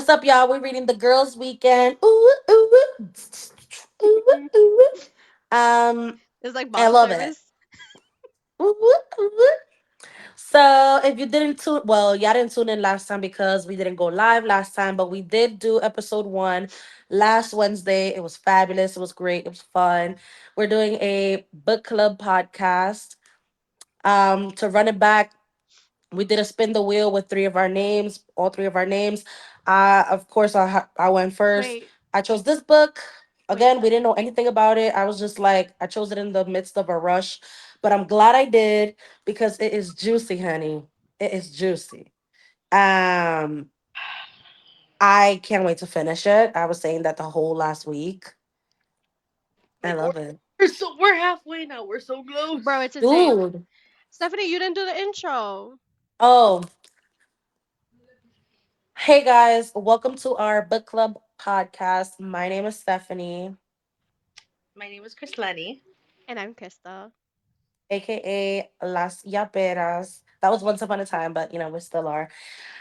What's up, y'all? We're reading the Girls' Weekend. Ooh, ooh, ooh, ooh, ooh. Um, It's like I bottle love it. service. Ooh, ooh, ooh. So, if you didn't tune, well, y'all didn't tune in last time because we didn't go live last time, but we did do episode 1 last Wednesday. It was fabulous. It was great. It was fun. We're doing a book club podcast. To run it back, we did a spin the wheel with three of our names, all three of our names. Of course, I went first. Wait, I chose this book. wait. Again, we didn't know anything about it. I was just like, I chose it in the midst of a rush, but I'm glad I did because it is juicy, honey. It is juicy. Um, I can't wait to finish it. I was saying that the whole last week. I Like love it, we're halfway now. We're so Bro, close. it's insane. dude. Stephanie, you didn't do the intro. Oh, hey guys, welcome to our book club podcast. My name is Stephanie, My name is Chris Lenny. And I'm Krista. aka Las Yaperas. That was once upon a time, but we still are.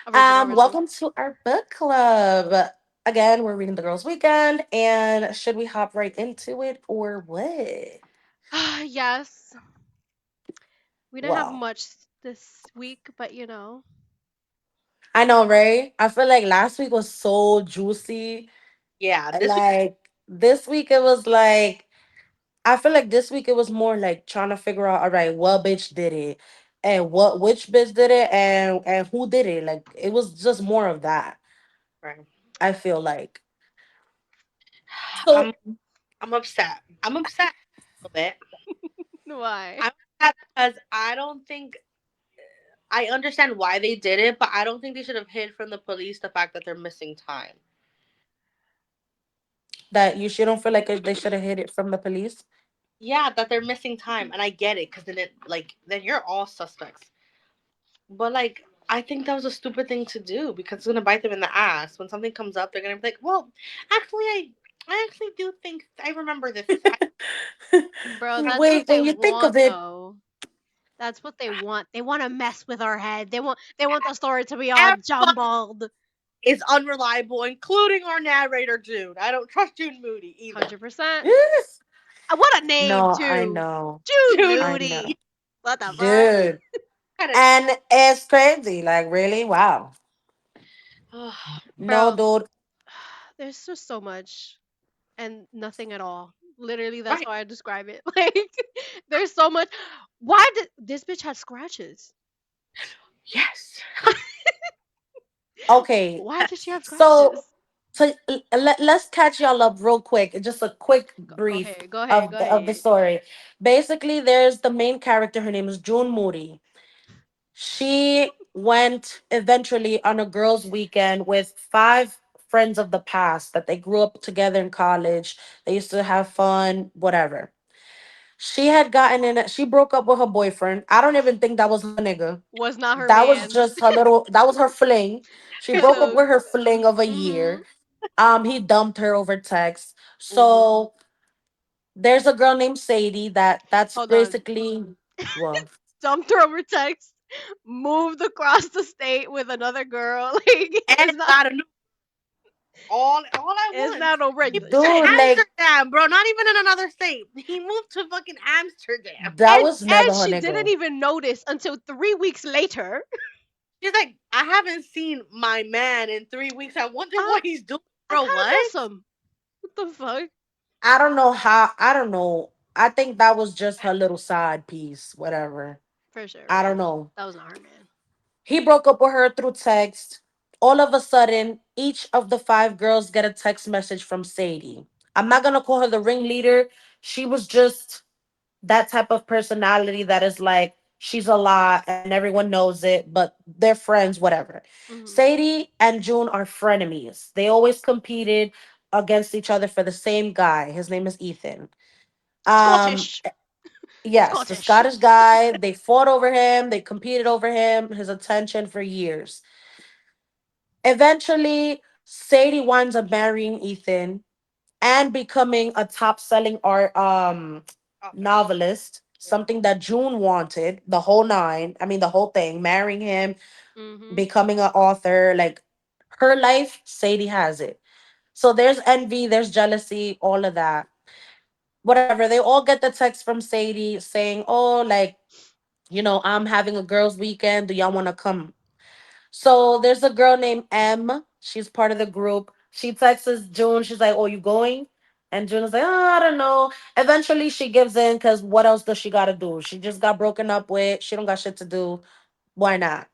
Original. Welcome to our book club. Again, we're reading the girls' weekend, and should we hop right into it or what? Yes. We didn't have Well, much this week, but you know. I know, right? I feel like last week was so juicy. Yeah, this week. Like this week, it was like I feel like this week it was more like trying to figure out, all right, what bitch did it, and which bitch did it, and who did it. Like it was just more of that. Right. I feel like I'm so. I'm upset. I'm upset a little bit. Why? I'm upset because I don't think I understand why they did it, but I don't think they should have hid from the police the fact that they're missing time. That you don't feel like they should have hid it from the police. Yeah, that they're missing time, and I get it because then you're all suspects. But like, I think that was a stupid thing to do because it's gonna bite them in the ass when something comes up. They're gonna be like, "Well, actually, I actually do think I remember this." Bro, that's what Wait, they when you think of want it, though. That's what they want. They want to mess with our head. They want the story to be all Everybody jumbled. is unreliable, including our narrator June. I don't trust June Moody either. 100%. yes. What a name No, I too. know, Jude June I Moody. know, Moody What the fuck? dude, kind of. and it's crazy. Like really, wow. No, Bro, dude. there's just so much and nothing at all. Literally, that's Right. how I describe it. Like, there's so much. Why did this bitch had scratches? Yes. Okay, Why did she Yes. have so scratches? let's catch y'all up real quick. Just a quick Go brief ahead, go ahead, of go the ahead. story. Basically, there's the main character. Her name is June Moody. She went eventually on a girls' weekend with five friends of the past that they grew up together in college. They used to have fun, whatever. She had gotten in it. She broke up with her boyfriend. I don't even think that was her nigga. Was not her That was man. just her little. That was her fling. She Me broke up too. with her fling of a Mm-hmm. year. He dumped her over text. Mm-hmm. So there's a girl named Sadie that's Hold on. basically well. Dumped her over text. Moved across the state with another girl. Like, And got a new all at it's once. not no He regular moved to Dude, shit. like Amsterdam, bro. Not even in another state. He moved to fucking Amsterdam. that And was never her she didn't nigga. even notice until 3 weeks later. She's like, I haven't seen my man in 3 weeks. I wonder I what he's doing, I bro. kind of What? miss him. What the fuck? I don't know how. I don't know. I think that was just her little side piece. Whatever. For sure. I don't know. That was not her man. He broke up with her through text. All of a sudden, each of the five girls get a text message from Sadie. I'm not gonna call her the ringleader. She was just that type of personality that is like she's a lot and everyone knows it, but they're friends, whatever. Hmm. Sadie and June are frenemies. They always competed against each other for the same guy. His name is Ethan. Um, Scottish. yes, the Scottish. Scottish guy. They fought over him. They competed over him, his attention for years. Eventually, Sadie winds up marrying Ethan and becoming a top-selling art Author. novelist, Yeah. something that June wanted, the whole nine. I mean, the whole thing, marrying him, Hmm. becoming an author, like Her life, Sadie has it. So there's envy, there's jealousy, all of that. Whatever. They all get the text from Sadie saying, "Oh, like, I'm having a girls' weekend. Do y'all want to come?" So there's a girl named M. She's part of the group. She texts June. She's like, "Oh, you going?" And June is like, "Oh, I don't know." Eventually, she gives in because what else does she got to do? She just got broken up with. She don't got shit to do. Why not?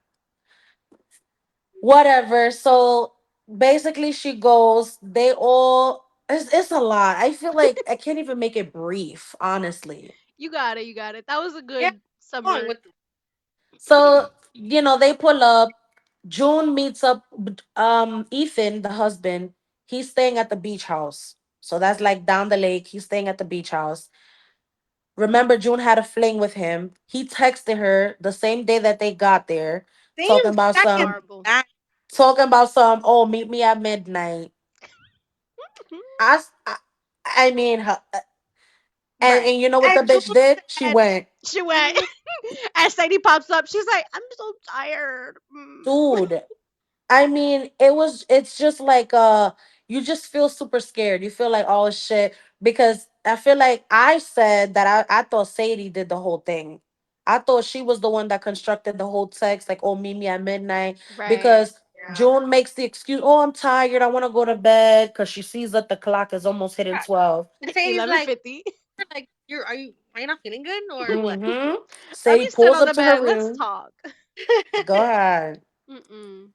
Whatever. So basically, she goes. They all. It's a lot. I feel like I can't even make it brief, honestly. You got it. You got it. That was a Yeah, good going summary. with So, they pull up. June meets up Ethan, the husband. He's staying at the beach house. So that's like down the lake. He's staying at the beach house. Remember, June had a fling with him. He texted her the same day that they got there, talking same about second. some Horrible. oh, meet me at midnight. I, s- I mean, and Right. you know what the And June bitch did? She said, went, She went. mhm, As Sadie pops up, she's like, "I'm so tired." dude. I mean, it's just like you just feel super scared. You feel like, oh shit, because I feel like I said that I thought Sadie did the whole thing. I thought she was the one that constructed the whole text, like, oh, meet me at midnight. Right. Because June makes the excuse, oh, I'm tired, I want to go to bed, because she sees that the clock is almost hitting yeah. 12. And Sadie's like, 11:50. are you not feeling good or what? Mm-hmm. Let Sadie me sit pulls on up the to her bed. Let's room. talk. Go ahead. Mm-mm.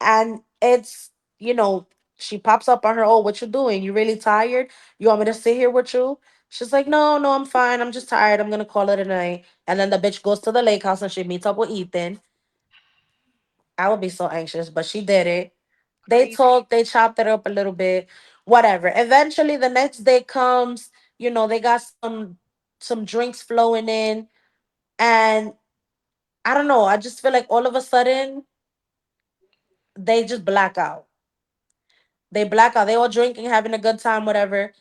And it's you know she pops up on her, oh, what you doing, you really tired, you want me to sit here with you? She's like, no, no, I'm fine, I'm just tired, I'm gonna call it a night. And then the bitch goes to the lake house and she meets up with Ethan. I would be so anxious, but she did it. They Crazy. talked, they chopped it up a little bit, whatever. Eventually the next day comes, they got some drinks flowing in. And I don't know, I just feel like all of a sudden they just black out. They black out. They all drinking, having a good time, whatever.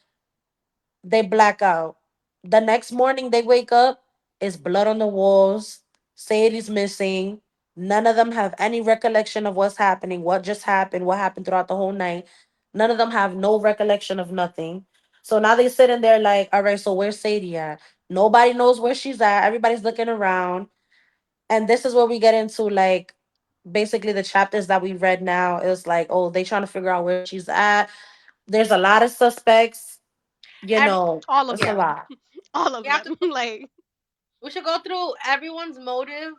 They black out. The next morning they wake up, it's blood on the walls. Sadie's missing. None of them have any recollection of what's happening, what just happened, what happened throughout the whole night. None of them have no recollection of nothing. So now they sitting there like, all right, so where's Sadie at? Nobody knows where she's at. Everybody's looking around. And this is where we get into like basically the chapters that we read now. It's like, oh, they trying to figure out where she's at. There's a lot of suspects. Every All of It's a yeah, them. lot. All of we have to. them. Like, We should go through everyone's motive,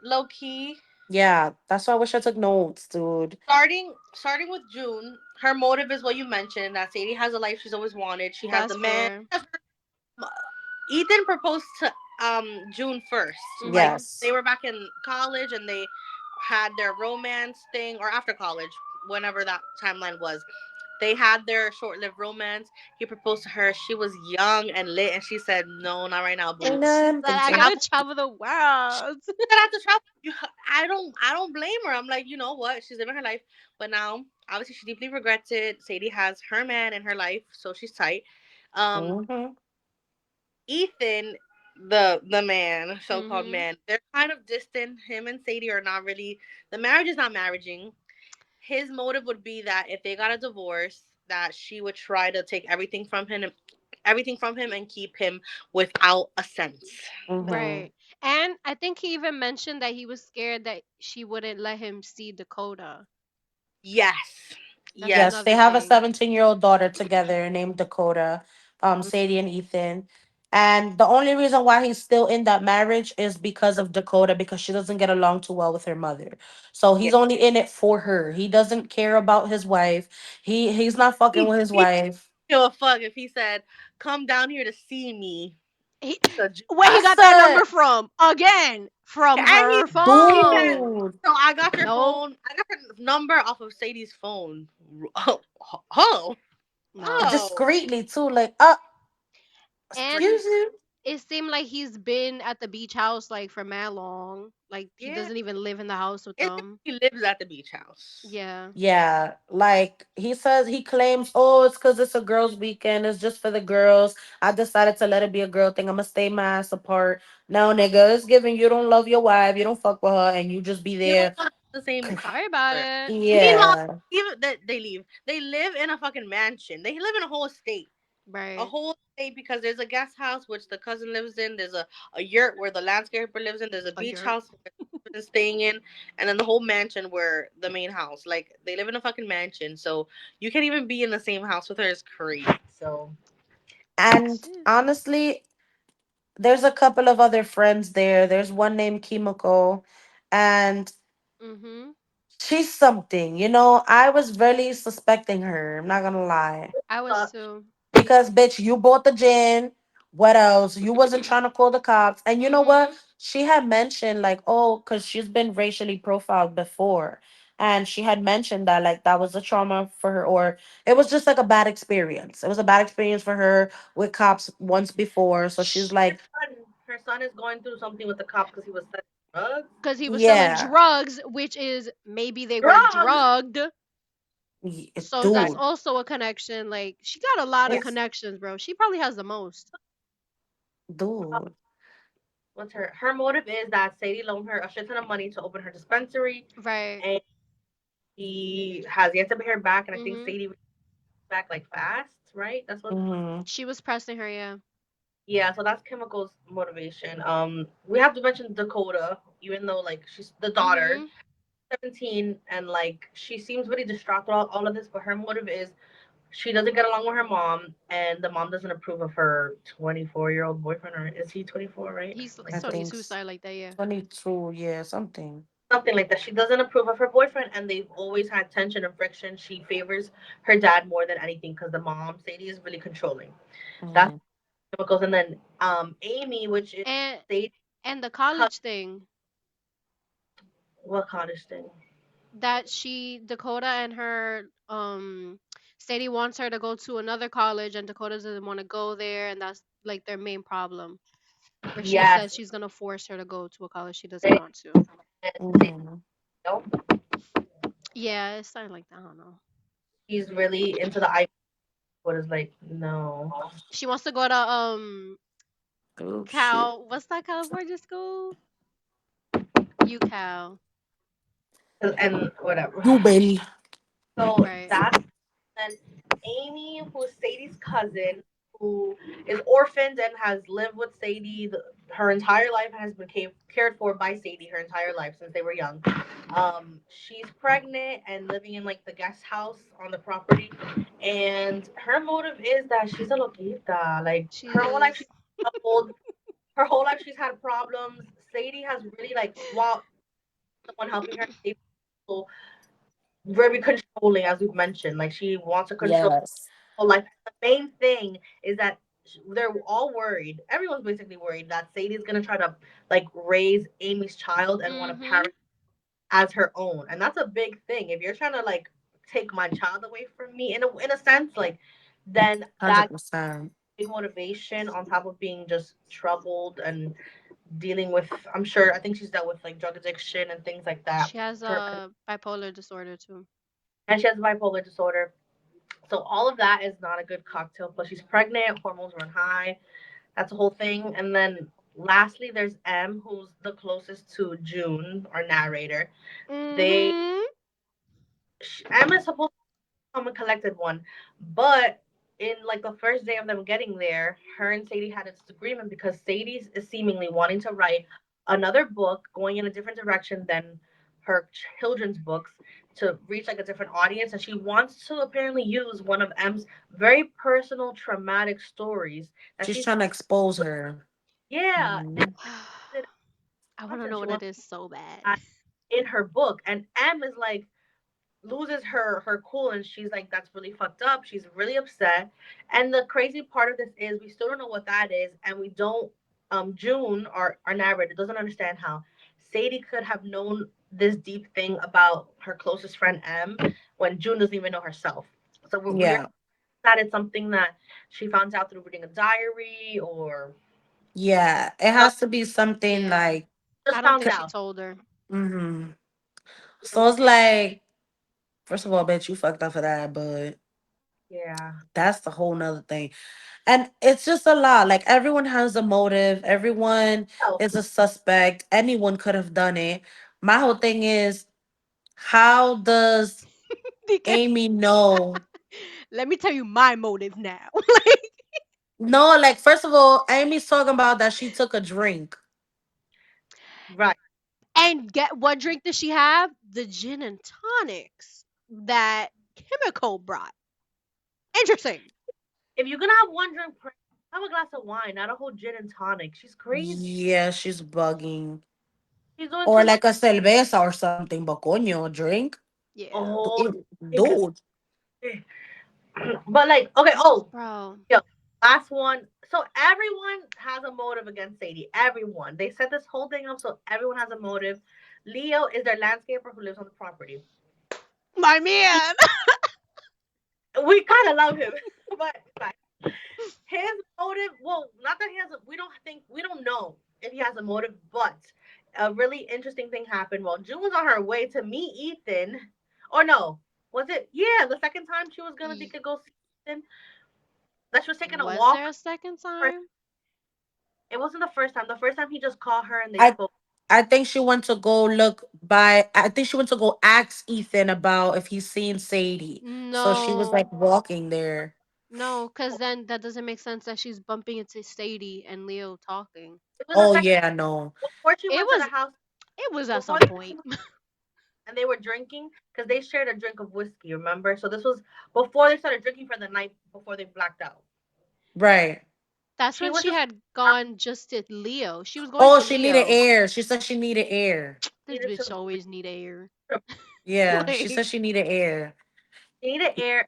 low key. Yeah, that's why I wish I took notes, dude. Starting with June, her motive is what you mentioned. That Sadie has a life she's always wanted. She has the that's man. fair. Ethan proposed to June first. Like Mm-hmm. they Yes. were back in college and they had their romance thing, or after college, whenever that timeline was. They had their short-lived romance. He proposed to her. She was young and lit, and she said, "No, not right now, boo." And she said, Thank I you. gotta Travel. travel the world. Said after travel, I don't blame her. I'm like, you know what? She's living her life, but now obviously she deeply regrets it. Sadie has her man in her life, so she's tight. Um, Mm-hmm. Ethan, the man, so called Mm-hmm. man, they're kind of distant. Him and Sadie are not really. The marriage is not marrying. His motive would be that if they got a divorce, that she would try to take everything from him and keep him without a sense. Mm-hmm. Right. And I think he even mentioned that he was scared that she wouldn't let him see Dakota. Yes, That's yes, Yes, they another have a thing. 17-year-old daughter together named Dakota, mm, Sadie and Ethan. And the only reason why he's still in that marriage is because of Dakota, because she doesn't get along too well with her mother. So yeah. he's only in it for her. He doesn't care about his wife. He's not fucking with his He wife. give a fuck if he said, "Come down here to see me." He, To Ju- where I he got that said, number from? Again, from And her he said, phone. dude, "So I got your No, phone. I got your number off of Sadie's phone." Oh, oh, no. oh. discreetly too, like, And excuse you. it seemed like he's been at the beach house like for mad long. Like he Yeah, doesn't even live in the house with it's them. he lives at the beach house. Yeah. Yeah, like he says, he claims, oh, it's because it's a girls' weekend. It's just for the girls. I decided to let it be a girl thing. I'm gonna stay my ass apart. No, nigga, it's giving you don't love your wife, you don't fuck with her, and you just be You don't there. the same. Sorry about it. Meanwhile, Yeah. even they leave. They live in a fucking mansion. They live in a whole estate. A Right. whole estate because there's a guest house which the cousin lives in. There's a yurt where the landscaper lives in. There's a A beach yurt. house where the husband is staying in, and then the whole mansion where the main house. Like they live in a fucking mansion, so you can't even be in the same house with her. Is crazy. So And Shit. honestly, there's a couple of other friends there. There's one named Kimiko, and Mhm. she's something. I was really suspecting her. I'm not gonna lie. I was uh, too. Because bitch, you bought the gin. What else? You wasn't trying to call the cops. And you know what? Mhm. She had mentioned like, oh, because she's been racially profiled before. And she had mentioned that like that was a trauma for her, or it was just like a bad experience. It was a bad experience for her with cops once before. So she's her like, son is going through something with the cops because he was selling drugs. Because he was selling yeah, drugs, which is maybe they were Drugs. drugged. So that's Exactly. dude, also a connection. Like she got a lot of Yeah. it's connections, bro. She probably has the most. dude. What's her motive is that Sadie loaned her a shit ton of money to open her dispensary, Right. and he has yet to pay her back. And I think Mhm. Sadie back like fast, right? That's what. Mm-hmm. She was pressing her, yeah. Yeah, so that's Chemical's motivation. We have to mention Dakota, even though like she's the daughter, Mhm. 17, and like she seems really distraught throughout all of this. But her motive is she doesn't get along with her mom, and the mom doesn't approve of her 24-year-old boyfriend, or is he 24? Right? He's I Like totally think suicide like that, yeah. 22, yeah, something. something like that. She doesn't approve of her boyfriend, and they've always had tension and friction. She favors her dad more than anything because the mom, Sadie, is really controlling. That's Mm-hmm. chemicals, and then Amy, which is And Sadie's and the cousin. college thing What cottage thing? that she Dakota and her Sadie wants her to go to another college and Dakota doesn't want to go there and that's like their main problem. Where she Yes, says she's gonna force her to go to a college she doesn't they, want to. Sadie, Mm-hmm. no, Yeah, it's something like that. I don't know. he's really into the I. What is like no, She wants to go to Oh shit. Cal. What's that California school? UCal. and whatever. You baby. So Right. that's and Amy, who's Sadie's cousin, who is orphaned and has lived with Sadie her entire life and has been cared for by Sadie her entire life since they were young. She's pregnant and living in like the guest house on the property, and her motive is that she's a loquita. Like She her whole life is. she's troubled. Her whole life she's had problems. Sadie has really like while someone helping her, they've also very controlling, as we've mentioned. Like she wants to control Yes. whole life. The main thing is that they're all worried. Everyone's basically worried that Sadie's gonna try to like raise Amy's child and want to Mhm. parent as her own, and that's a big thing. If you're trying to like take my child away from me, in a sense, like then that 100%. big motivation on top of being just troubled and dealing with. I'm sure. I think she's dealt with like drug addiction and things like that. She has Her a bipolar disorder too. and she has bipolar disorder. So all of that is not a good cocktail. Plus she's pregnant, hormones run high. That's a whole thing. And then lastly, there's M, who's the closest to June, our narrator. They Mhm. M is supposed to become a collected one, but in like the first day of them getting there, her and Sadie had a disagreement because Sadie is seemingly wanting to write another book, going in a different direction than her children's books to reach like a different audience, and she wants to apparently use one of M's very personal traumatic stories that She's she's trying to expose her. yeah, Hmm. it I want wants to and know she what it wants is so bad. that in her book, and M is like loses her cool, and she's like that's really fucked up, she's really upset. And the crazy part of this is we still don't know what that is, and we don't June, our narrator, doesn't understand how Sadie could have known this deep thing about her closest friend M when June doesn't even know herself. So we're Yeah. that it's something that she found out through reading a diary, or Yeah. It has to be something Yeah. like, I just don't found think she out. told her. mm-hmm. So it's like, first of all, bitch, you fucked up for that, but Yeah. that's the whole nother thing. And it's just a lot. Like everyone has a motive, everyone Oh, is a suspect, anyone could have done it. My whole thing is, How does Because Amy know? let me tell you my motive now. Like, No, like first of all, Amy's talking about that she took a drink. Right. and get what drink does she have? The gin and tonics that Chemical brought. Interesting. If you're gonna have one drink, have a glass of wine, not a whole gin and tonic. She's crazy. Yeah, she's bugging. She's doing Or too much. like a cerveza or something, but coño, drink? Yeah. Oh, nigga. Dude. But like, okay. Oh, Bro. yo, last one. So everyone has a motive against Sadie. Everyone. They set this whole thing up so everyone has a motive. Leo is their landscaper who lives on the property. My man. We kind of love him, but like, his motive. Well, not that he has. We don't know if he has a motive, but a really interesting thing happened. Well, June was on her way to meet Ethan, or no, was it? Yeah, the second time she was gonna Ye- take a go see Ethan, that she was taking a Was there a walk. second First, time? it wasn't the first time. The first time he just called her and they I spoke. I think she went to go look by I think she went to go ask Ethan about if he's seen Sadie. So she was No. like walking there. No, because then that doesn't make sense that she's bumping into Sadie and Leo talking. It was the Oh second yeah, no. before she It went to the was house. it was at Before some they point. and they were drinking because they shared a drink of whiskey. Remember? So this was before they started drinking for the night before they blacked out. Right. That's She when was she just had gone just to Leo. She was going Oh, to she needed Leo. air. She said she needed air. This needed bitch to always need air. Yeah, she Like, said she needed air. she needed air.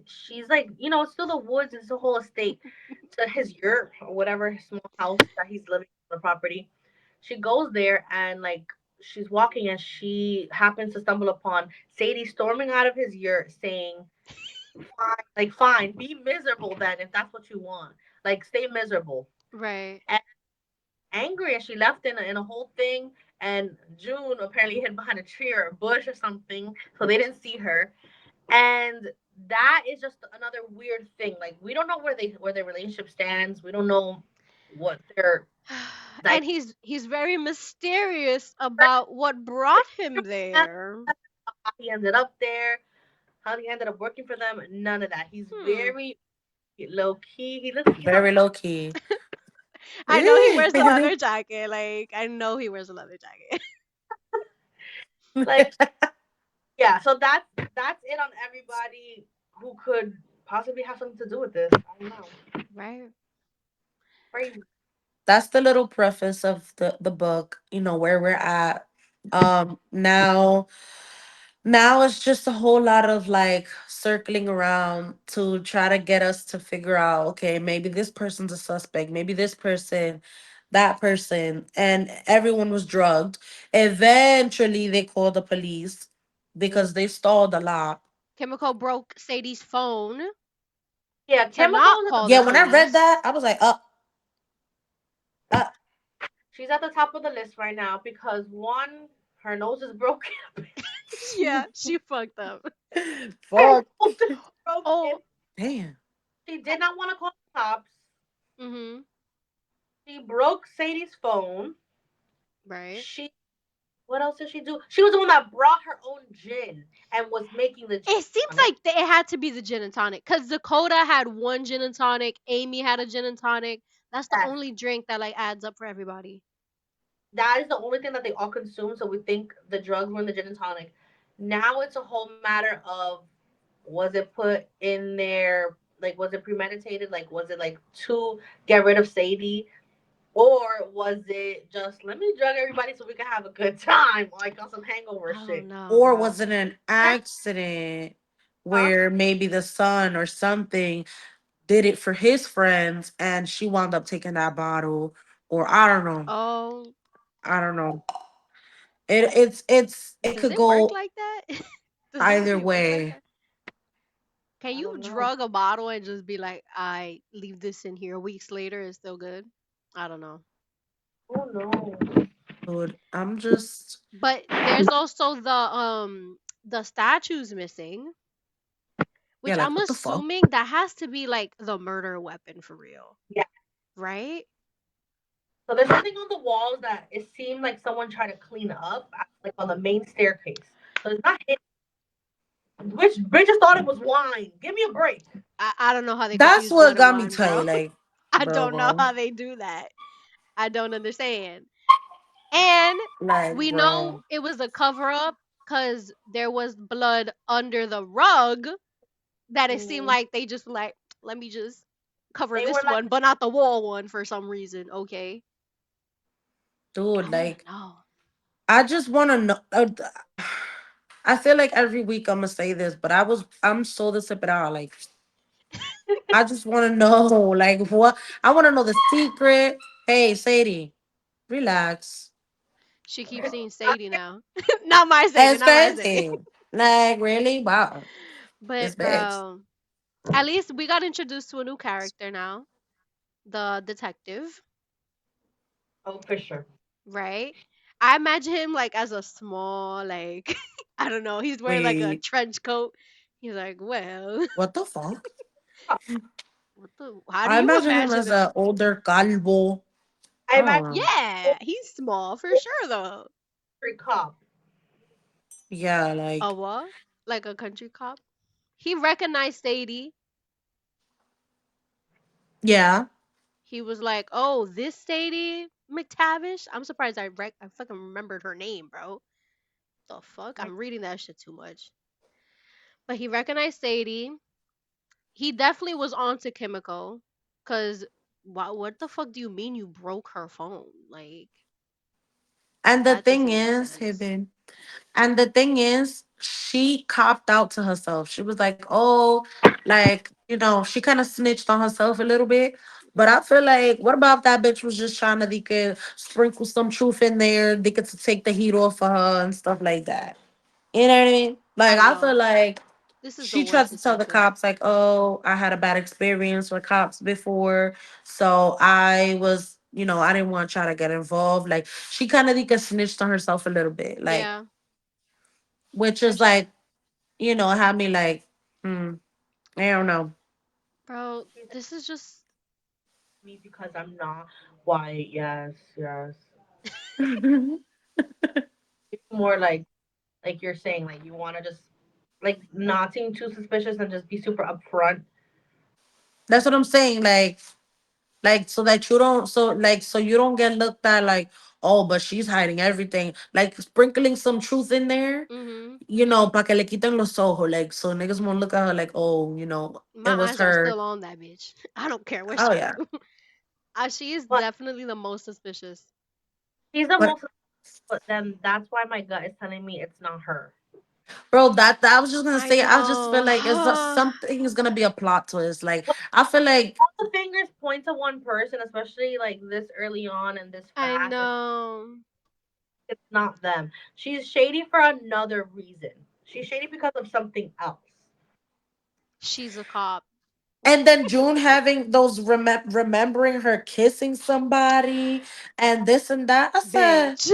She's like, it's still the woods. It's the whole estate to his yurt or whatever his small house that he's living on the property. She goes there and like she's walking and she happens to stumble upon Sadie storming out of his yurt saying, "Fine, like fine, be miserable then if that's what you want. Like stay miserable." right. And angry and she left in a whole thing. And June apparently hid behind a tree or a bush or something, so they didn't see her. And that is just another weird thing. Like we don't know where their relationship stands. We don't know what their And dynamic. he's very mysterious about what brought him there. How he ended up there, how he ended up working for them. None of that. He's Hmm. very low key. He looks. He's Very low key. I know he wears a leather jacket. Like, I know he wears a leather jacket. like yeah. So that's it on everybody who could possibly have something to do with this. I don't know. Right. Crazy. That's the little preface of the book, where we're at. Now it's just a whole lot of like circling around to try to get us to figure out, okay, maybe this person's a suspect, maybe this person, that person, and everyone was drugged. Eventually they called the police because they stalled a lot. Chemical broke Sadie's phone Yeah, to Chemical not was at the call Yeah, the when I read police. that, I was like, uh, she's at the top of the list right now because one, her nose is broken. Yeah, she fucked up. Her fuck. nose is broken. Oh, Damn. She did not want to call the cops. mm-hmm. She broke Sadie's phone. Right. She What else did she do? She was the one that brought her own gin and was making the gin It seems tonic. like it had to be the gin and tonic because Dakota had one gin and tonic. Amy had a gin and tonic. That's the Yes. only drink that like adds up for everybody. That is the only thing that they all consume, so we think the drugs were in the gin and tonic. Now it's a whole matter of was it put in there, like was it premeditated? Like was it like to get rid of Sadie? Or was it just let me drug everybody so we can have a good time, like on some hangover I don't shit? know, Or bro. was it an That, accident huh? where maybe the son or something did it for his friends and she wound up taking that bottle? Or I don't know. Oh, I don't know. It does could it work go like that? Does it either really work like way. that? Can I you don't know. drug a bottle and just be like, I leave this in here weeks later, it's still good? I don't know. Oh no. Dude, I'm just But there's also the statues missing, yeah, which like I'm what the fuck? assuming that has to be like the murder weapon for real, Yeah. right? So there's something on the walls that it seemed like someone tried to clean up, like on the main staircase. So it's not hit. Which bitches thought it was wine. Give me a break. I don't know how they That's confuse what blood and got me wine, bro. tight. Like, I don't know bro. how they do that. I don't understand. And Like, we know bro. it was a cover up because there was blood under the rug that it seemed Mm. like they just like, let me just cover They were this like, one, but not the wall one for some reason. Okay. Dude, I want like, to know. I just want to know. I feel like every week I'm gonna say this, but I'm so desesperada. Like, I just want to know, like, what I want to know the secret. Hey, Sadie, relax. She keeps saying Sadie now. Not my Sadie, It's not my Sadie. crazy. Like, really? Wow, But this bitch. bro, at least we got introduced to a new character now, the detective, oh, for sure. right? I imagine him like as a small, like I don't know. He's wearing like a Wait, trench coat. He's like, well, what the fuck? what the? How do I you imagine him imagine as an him? older calvo. I I don't imagine know. Yeah, he's small for sure though. every cop. Yeah, A like, what? Like a country cop. He recognized Sadie. yeah. He was like, "Oh, this Sadie McTavish." I'm surprised I fucking remembered her name, bro. The fuck? I'm reading that shit too much. But he recognized Sadie. He definitely was on to Chemical, cause what the fuck do you mean you broke her phone? Like And the that thing doesn't make is, sense. Hidden. And the thing is, she copped out to herself. She was like, oh, like, she kind of snitched on herself a little bit. But I feel like, what about if that bitch was just trying to, they could sprinkle some truth in there, they could take the heat off of her and stuff like that. You know what I mean? Like, I I feel know like this is the she tried worst to tell the detective. cops, like, oh, I had a bad experience with cops before. So I was, I didn't want to try to get involved. Like, she kind of like snitched on herself a little bit. Like, Yeah, which and is like, had me like, hmm, I don't know. bro, this is just Me because I'm not white. Yes, yes. It's more like you're saying, like you want to just like not seem too suspicious and just be super upfront. That's what I'm saying. Like, so that you don't, so you don't get looked at like, oh, but she's hiding everything. Like, sprinkling some truth in there, mm-hmm. pa que le quiten los ojos. Like, so niggas won't look at her like, oh, it My was eyes are her. still on that bitch. I don't care what Oh she yeah. do. She is But definitely the most suspicious. she's the But most. But then that's why my gut is telling me it's not her. bro, that I was just gonna I say, I just feel know. like something is gonna be a plot twist. Like, I feel like, All the fingers point to one person, especially like this early on and this I fast. know. It's not them. She's shady for another reason. She's shady because of something else. She's a cop. and then June having those remembering her kissing somebody and this and that. I said, Bitch.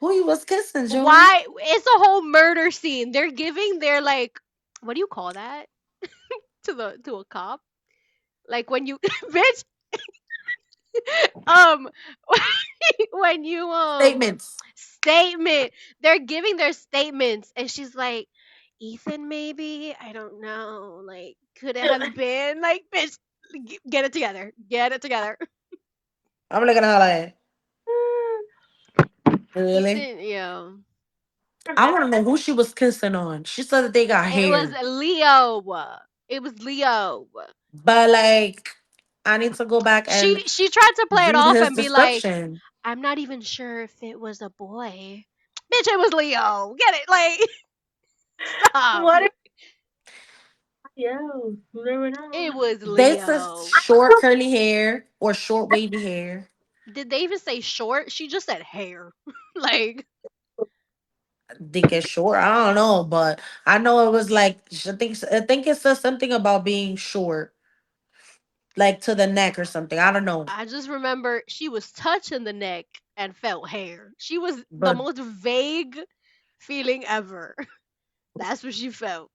who you was kissing, June? Why? It's a whole murder scene. They're giving their like, what do you call that to a cop? Like when you, bitch, um, when you Statements. statement, they're giving their statements, and she's like, Ethan, maybe I don't know. Like, could it have been like, bitch? Get it together. Get it together. I'm looking at her like, really? Ethan, yeah. I Remember, want to know who she was kissing on. She said that they got It was hair, Leo. It was Leo. but like, I need to go back and She tried to play it read off his and be like, description. I'm not even sure if it was a boy. Bitch, it was Leo. Get it? Like, stop. what if yo, you never know. It was They said Leo. short curly hair or short wavy hair. Did they even say short? She just said hair. Like, They get short. I don't know, but I know it was like I think it says something about being short, like to the neck or something. I don't know, I just remember she was touching the neck and felt hair. She was the but most vague feeling ever. That's what she felt.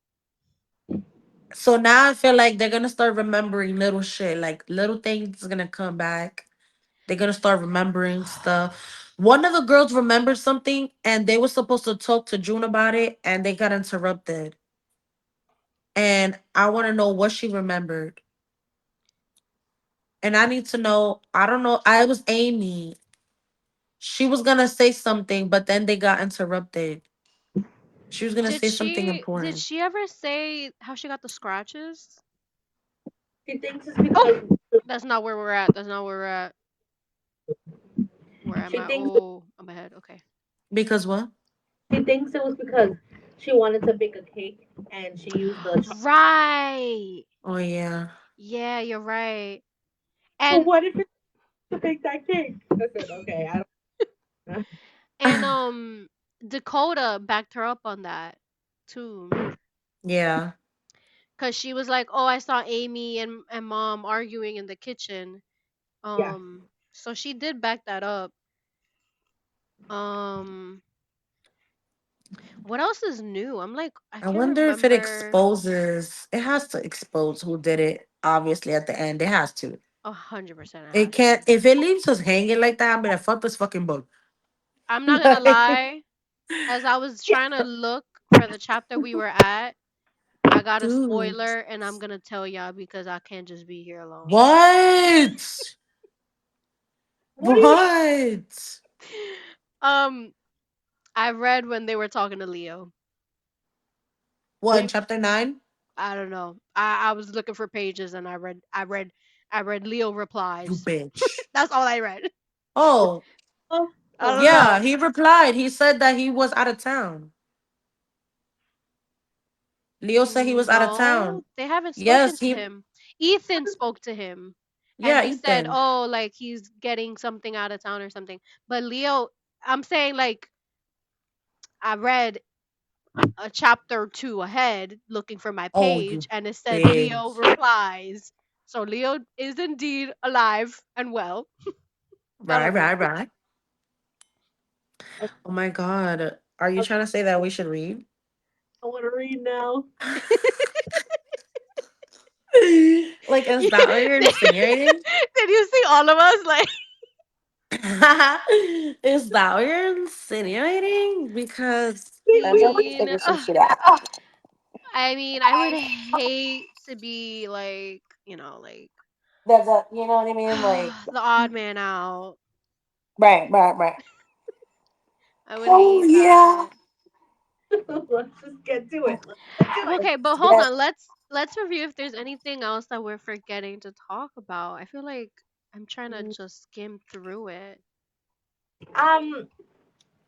so now I feel like they're gonna start remembering little shit, like little things gonna come back. They're gonna start remembering stuff. One of the girls remembered something, and they were supposed to talk to June about it, and they got interrupted. And I want to know what she remembered. And I need to know. I don't know. I was Amy. She was gonna say something, but then they got interrupted. She was gonna say something Did important she ever say how she got the scratches? She thinks it's Oh, because that's not where we're at. That's not where we're at. Where am she I? thinks Oh, I'm ahead. Okay. because what? she thinks it was because she wanted to bake a cake and she used the chocolate. Right. Oh yeah. Yeah, you're right. But And what if it's to bake that cake? I said, okay, I don't. and Dakota backed her up on that too. Yeah. Cause she was like, "Oh, I saw Amy and mom arguing in the kitchen." Yeah. So she did back that up. Um, what else is new? I'm like, I I can't wonder if it remember. exposes. It has to expose who did it. Obviously, at the end, it has to. 100% it It has to. can't. If it leaves us hanging like that, I'm gonna fuck this fucking book. I'm not gonna Like, lie. As I was trying to look for the chapter we were at, I got a dude, spoiler, and I'm gonna tell y'all because I can't just be here alone. what? What do you mean? What? um, I read when they were talking to Leo. What in Wait, chapter 9? I don't know. I was looking for pages, and I read Leo You replies. bitch. That's all I read. Oh, oh, I don't yeah. know. He replied. He said that he was out of town. Leo said he was out of No, town. they haven't spoken Yes, to he. him. Ethan spoke to him, and Yeah, he said, Ethan. "Oh, like he's getting something out of town or something." But Leo, I'm saying like I read a chapter or two ahead looking for my Oh, page, you and it said Leo bitch. replies. So Leo is indeed alive and well. I Right, don't know. right, right. Oh my God. Are you I trying to say that we should read? want to read now. Like, is that what you're did, insinuating? did you see all of us like? Is that what you're insinuating? Because I I'm about to mean, figure some shit out. I would hate to be like, like There's a, you know what I mean? Like, the odd man out. right, right, right. I would Oh, hate yeah. that. Let's just get to it. Let's get to it. Okay, but hold Yeah. on. Let's review if there's anything else that we're forgetting to talk about. I feel like I'm trying to just skim through it. Um,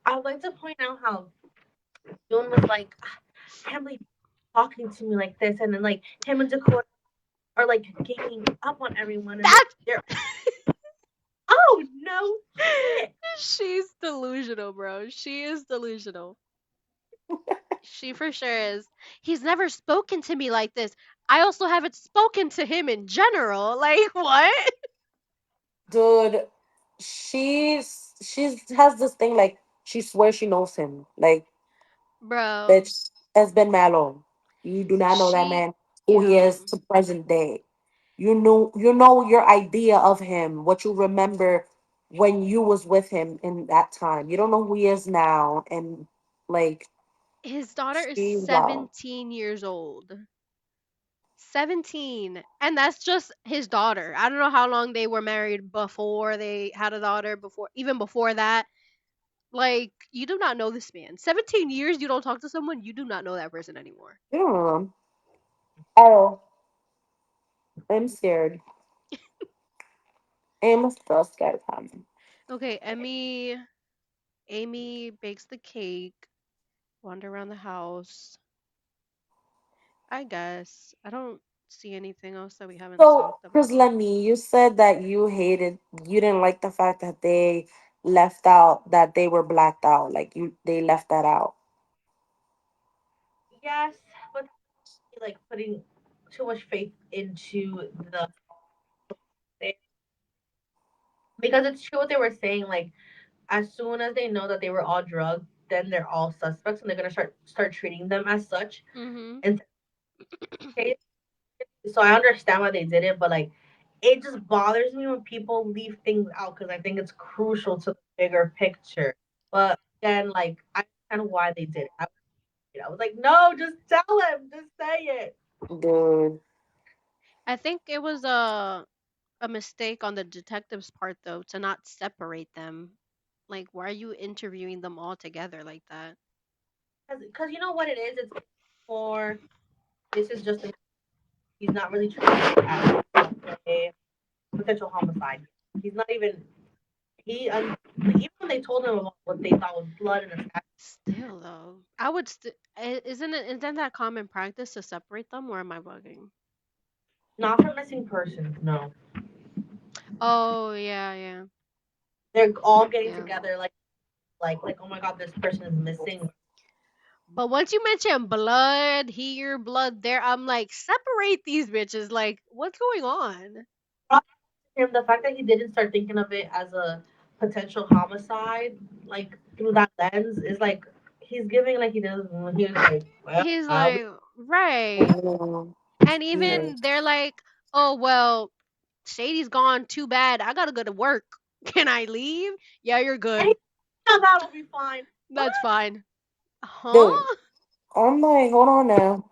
I would like to point out how June was like, I can't believe you're talking to me like this, and then like him and Dakota are like ganging up on everyone, and That's they're oh no shit. she's delusional, bro. She is delusional. She for sure is. He's never spoken to me like this. I also haven't spoken to him in general. Like what? Dude, she's has this thing like she swears she knows him. Like, Bro, bitch, has been Malo. You do not know that she man who he is yo, to present day. You know your idea of him, what you remember when you was with him in that time. You don't know who he is now, and like his daughter is she wow. 17 years old. 17. And that's just his daughter. I don't know how long they were married before they had a daughter, before even before that. Like, you do not know this man. 17 years you don't talk to someone, you do not know that person anymore. You don't know him. Oh, I'm scared. I'm still scared of him. Okay, Amy bakes the cake, wander around the house. I guess. I don't see anything else that we haven't So, talked Chris about. Lemmy, you said that you didn't like the fact that they left out that they were blacked out. Like they left that out. Yes, but like putting too much faith into the because it's true what they were saying. Like as soon as they know that they were all drugged, then they're all suspects, and they're gonna start treating them as such. Mhm. And so I understand why they did it, but like it just bothers me when people leave things out because I think it's crucial to the bigger picture. But again, like I understand why they did it. I was like, no, just tell him, just say it. Dude. I think it was a mistake on the detective's part though to not separate them. Like, why are you interviewing them all together like that? Because you know what it is. It's for this is just he's not really treating it as a potential homicide. He's not even like, even when they told him about what they thought was blood in a Still though, I would. Isn't that common practice to separate them, or am I bugging? not for missing persons. No, Oh yeah, yeah, they're all getting yeah. together like oh my god, this person is missing. But once you mention blood here, blood there, I'm like, separate these bitches. Like, what's going on? Him, the fact that he didn't start thinking of it as a potential homicide, like through that lens, is like he's giving like he does when he was like, well, He's I'll be like, right. Mm, And yeah. even they're like, oh well, Shady's gone. Too bad. I gotta go to work. Can I leave? Yeah, you're and he, good. no, that'll be fine. What? That's fine. Huh? Dude, I'm like, hold on now.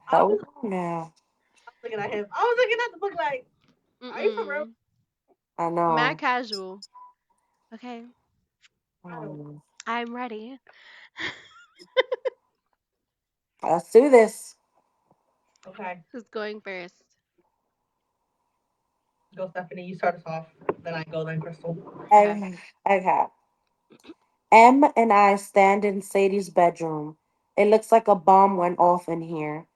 I was, Hold on now. I was looking at him. I was looking at the book like, are you for real? Mm-mm. I Mad know. casual. Okay, I don't. Um, I'm ready. let's do this. Okay, Who's going first? go Stephanie. You start us off. Then I go. Then Crystal. Okay. Okay. Okay. M and I stand in Sadie's bedroom. It looks like a bomb went off in here.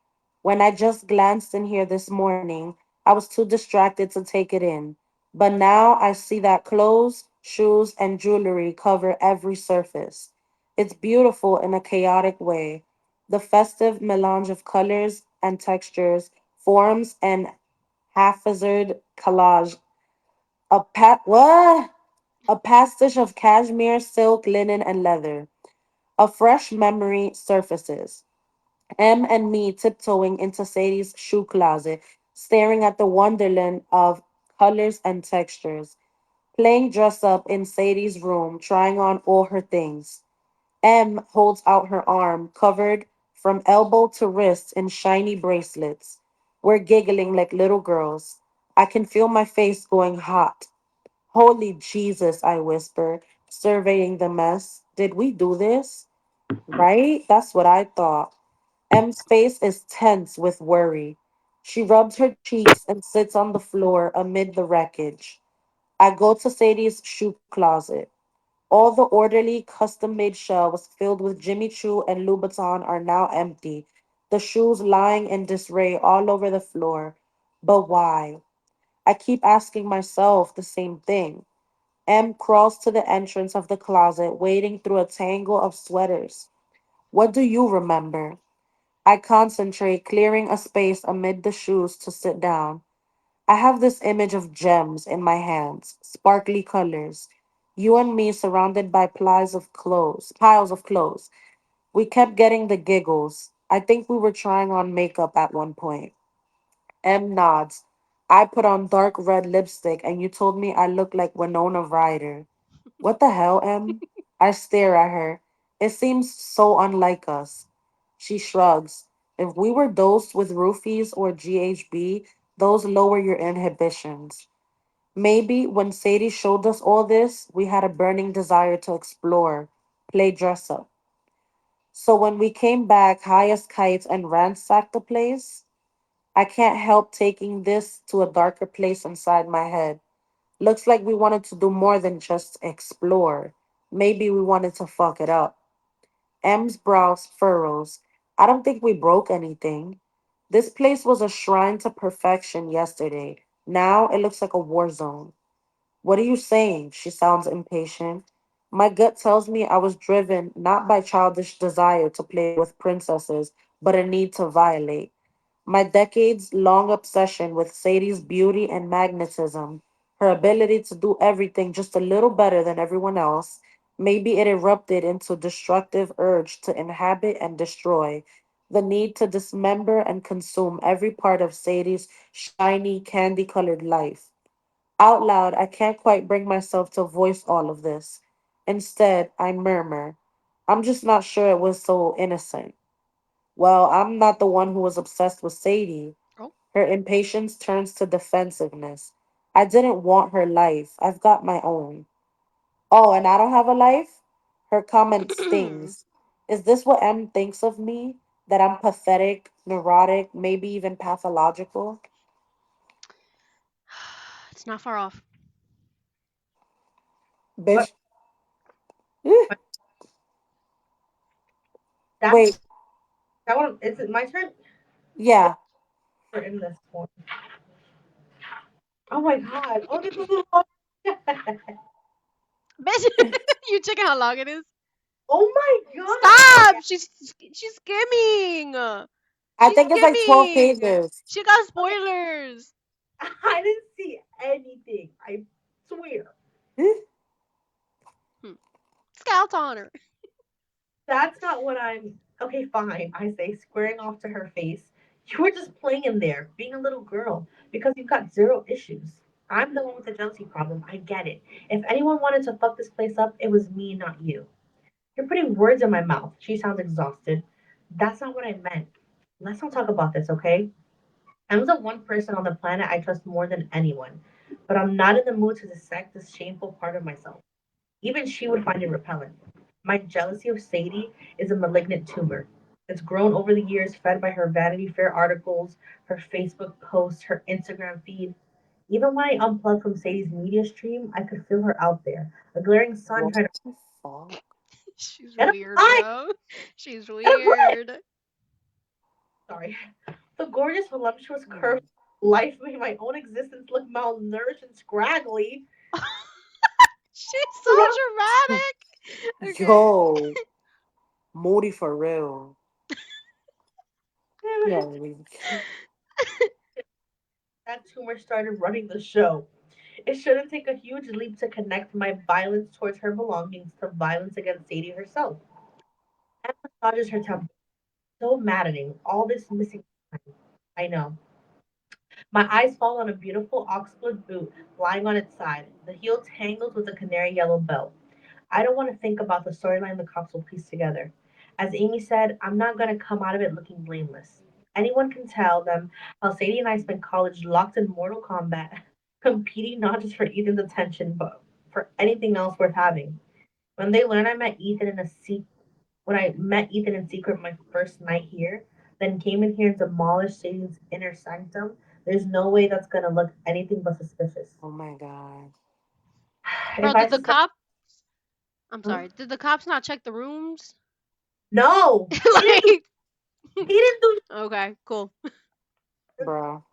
When I just glanced in here this morning, I was too distracted to take it in. But now I see that clothes, shoes, and jewelry cover every surface. It's beautiful in a chaotic way. The festive melange of colors and textures forms an haphazard collage. What? A pastiche of cashmere, silk, linen, and leather. A fresh memory surfaces. M and me tiptoeing into Sadie's shoe closet, staring at the wonderland of colors and textures. Playing dress up in Sadie's room, trying on all her things. M holds out her arm, covered from elbow to wrist in shiny bracelets. We're giggling like little girls. I can feel my face going hot. Holy Jesus, I whisper, surveying the mess. Did we do this? Right? That's what I thought. M's face is tense with worry. She rubs her cheeks and sits on the floor amid the wreckage. I go to Sadie's shoe closet. All the orderly, custom made shelves filled with Jimmy Choo and Louboutin are now empty, the shoes lying in disarray all over the floor. But why? I keep asking myself the same thing. M crawls to the entrance of the closet, wading through a tangle of sweaters. What do you remember? I concentrate, clearing a space amid the shoes to sit down. I have this image of gems in my hands, sparkly colors. You and me surrounded by piles of clothes. We kept getting the giggles. I think we were trying on makeup at one point. M nods. I put on dark red lipstick and you told me I looked like Winona Ryder. What the hell, Em? I stare at her. It seems so unlike us. She shrugs. If we were dosed with roofies or GHB, those lower your inhibitions. Maybe when Sadie showed us all this, we had a burning desire to explore, play dress up. So when we came back high as kites and ransacked the place, I can't help taking this to a darker place inside my head. Looks like we wanted to do more than just explore. Maybe we wanted to fuck it up. M's brows furrows. I don't think we broke anything. This place was a shrine to perfection yesterday. Now it looks like a war zone. What are you saying? She sounds impatient. My gut tells me I was driven not by childish desire to play with princesses, but a need to violate. My decades long obsession with Sadie's beauty and magnetism, her ability to do everything just a little better than everyone else, maybe it erupted into destructive urge to inhabit and destroy. The need to dismember and consume every part of Sadie's shiny, candy colored life. Out loud, I can't quite bring myself to voice all of this. Instead, I murmur, I'm just not sure it was so innocent. Well, I'm not the one who was obsessed with Sadie. Oh. Her impatience turns to defensiveness. I didn't want her life. I've got my own. Oh, and I don't have a life? Her comment stings. Is this what M thinks of me? That I'm pathetic, neurotic, maybe even pathological? It's not far off. What? Bitch. Eh, What? That's wait, that one. Is it my turn? yeah. We're in this one. Oh my god. Oh, this is so Bitch, you checking how long it is? Oh my god. Stop! She's skimming. I She's think it's like 12 skimming. pages. She got Okay, spoilers. I didn't see anything. I swear. Eh, Hmm. Scouts on her. That's not what I'm. Okay, fine. I say, squaring off to her face. You were just playing in there, being a little girl, because you've got zero issues. I'm the one with the jealousy problem. I get it. If anyone wanted to fuck this place up, it was me, not you. You're putting words in my mouth. She sounds exhausted. That's not what I meant. Let's not talk about this, okay? I'm the one person on the planet I trust more than anyone, but I'm not in the mood to dissect this shameful part of myself. Even she would find it repellent. My jealousy of Sadie is a malignant tumor. It's grown over the years, fed by her Vanity Fair articles, her Facebook posts, her Instagram feed. Even when I unplugged from Sadie's media stream, I could feel her out there, a glaring sun what trying to the fuck? She's get a weird, blind, bro. She's get a blind. weird. Sorry, the gorgeous, voluptuous curve Hmm. of life made my own existence look malnourished and scraggly. She's so Without dramatic. Okay. Yo, moody for real. Yo, that tumor started running the show. It shouldn't take a huge leap to connect my violence towards her belongings to violence against Sadie herself. And massages her temple. So maddening. All this missing time. I know. My eyes fall on a beautiful oxblood boot lying on its side, the heel tangled with a canary yellow belt. I don't want to think about the storyline the cops will piece together. As Amy said, I'm not going to come out of it looking blameless. Anyone can tell them how Sadie and I spent college locked in Mortal Kombat, competing not just for Ethan's attention, but for anything else worth having. When they learn I met Ethan in a when I met Ethan in secret my first night here, then came in here and demolished Sadie's inner sanctum, there's no way that's gonna look anything but suspicious. oh my god. Bro, If I did the suspect, cop? I'm hmm? sorry. Did the cops not check the rooms? No, Like, he didn't do. okay, cool. Bro.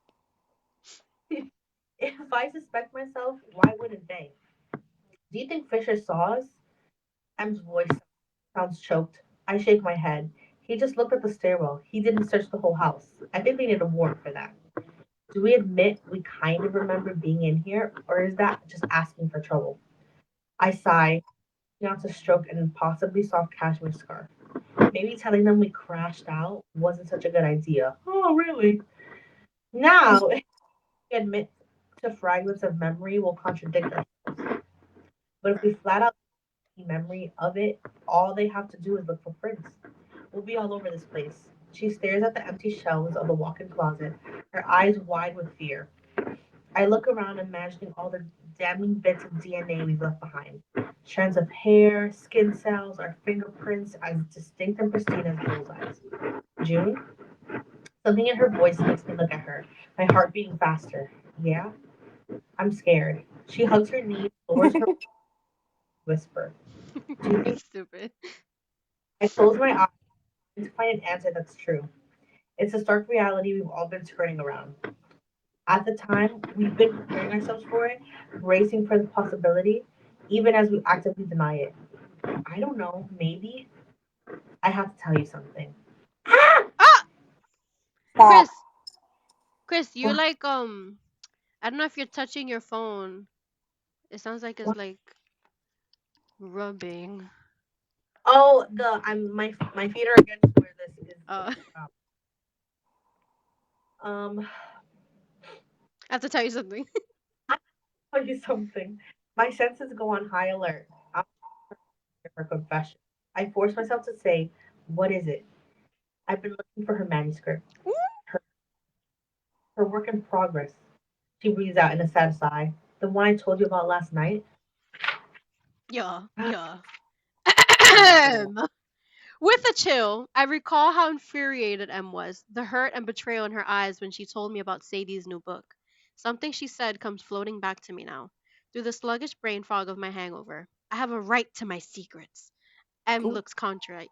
If I suspect myself, why wouldn't they? Do you think Fisher saw us? M's voice sounds choked. I shake my head. He just looked at the stairwell. He didn't search the whole house. I think we need a warrant for that. Do we admit we kind of remember being in here, or is that just asking for trouble? I sigh, out to stroke an impossibly soft cashmere scarf. Maybe telling them we crashed out wasn't such a good idea. Oh, really? Now, if we admit to fragments of memory, we'll contradict ourselves. But if we flat out memory of it, all they have to do is look for prints. We'll be all over this place. She stares at the empty shelves of the walk in closet, her eyes wide with fear. I look around, imagining all the damning bits of DNA we've left behind. Strands of hair, skin cells, our fingerprints as distinct and pristine as bullseyes. June? Something in her voice makes me look at her, my heart beating faster. Yeah? I'm scared. She hugs her knees, lowers her whisper. Do you think Stupid. I close my eyes to find an answer that's true? It's a stark reality we've all been skirting around. At the time, we've been preparing ourselves for it, bracing for the possibility, even as we actively deny it. I don't know, maybe I have to tell you something. Ah! Ah, Stop. Chris, Chris, you like I don't know if you're touching your phone. It sounds like it's What? like rubbing. Oh, the I'm my feet are against where this is. Uh, Um, I have to tell you something. I'll tell you something. My senses go on high alert. I'm for confession. I force myself to say, "What is it?" I've been looking for her manuscript, her, her work in progress. She breathes out in a sad sigh. The one I told you about last night? Yeah, yeah. Oh, With a chill, I recall how infuriated Em was, the hurt and betrayal in her eyes when she told me about Sadie's new book. Something she said comes floating back to me now, through the sluggish brain fog of my hangover. I have a right to my secrets. Em ooh, looks contrite.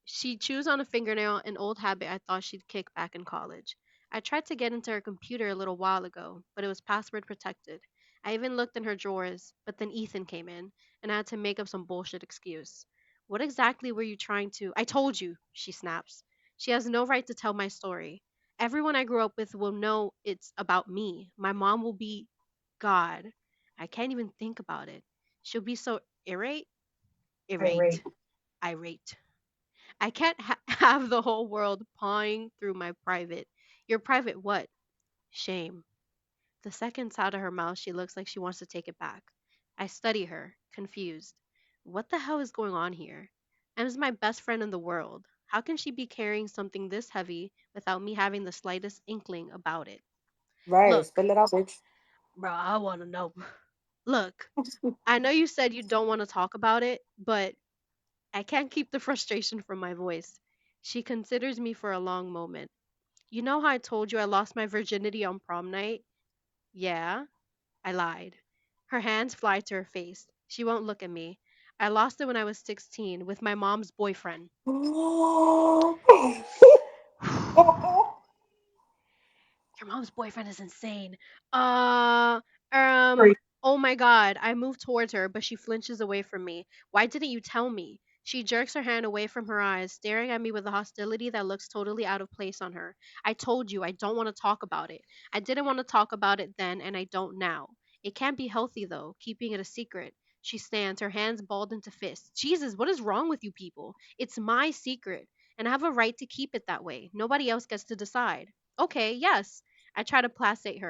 She chews on a fingernail, an old habit I thought she'd kick back in college. I tried to get into her computer a little while ago, but it was password protected. I even looked in her drawers, but then Ethan came in, and I had to make up some bullshit excuse. What exactly were you trying to? I told you, she snaps. She has no right to tell my story. Everyone I grew up with will know it's about me. My mom will be God. I can't even think about it. She'll be so irate, irate, Irate. irate. I can't have the whole world pawing through my private. Your private what? Shame. The second out of her mouth, she looks like she wants to take it back. I study her, confused. What the hell is going on here? Em's my best friend in the world. How can she be carrying something this heavy without me having the slightest inkling about it? right. Look, Spill it out, bitch. bro, I want to know. Look, I know you said you don't want to talk about it, but I can't keep the frustration from my voice. She considers me for a long moment. You know how I told you I lost my virginity on prom night? Yeah, I lied. Her hands fly to her face. She won't look at me. I lost it when I was 16 with my mom's boyfriend. Your mom's boyfriend is insane. Uh, um, Free. oh my god. I move towards her, but she flinches away from me. Why didn't you tell me? She jerks her hand away from her eyes, staring at me with a hostility that looks totally out of place on her. I told you I don't want to talk about it. I didn't want to talk about it then, and I don't now. It can't be healthy, though, keeping it a secret. She stands, her hands balled into fists. Jesus, what is wrong with you people? It's my secret, and I have a right to keep it that way. Nobody else gets to decide. Okay, yes, I try to placate,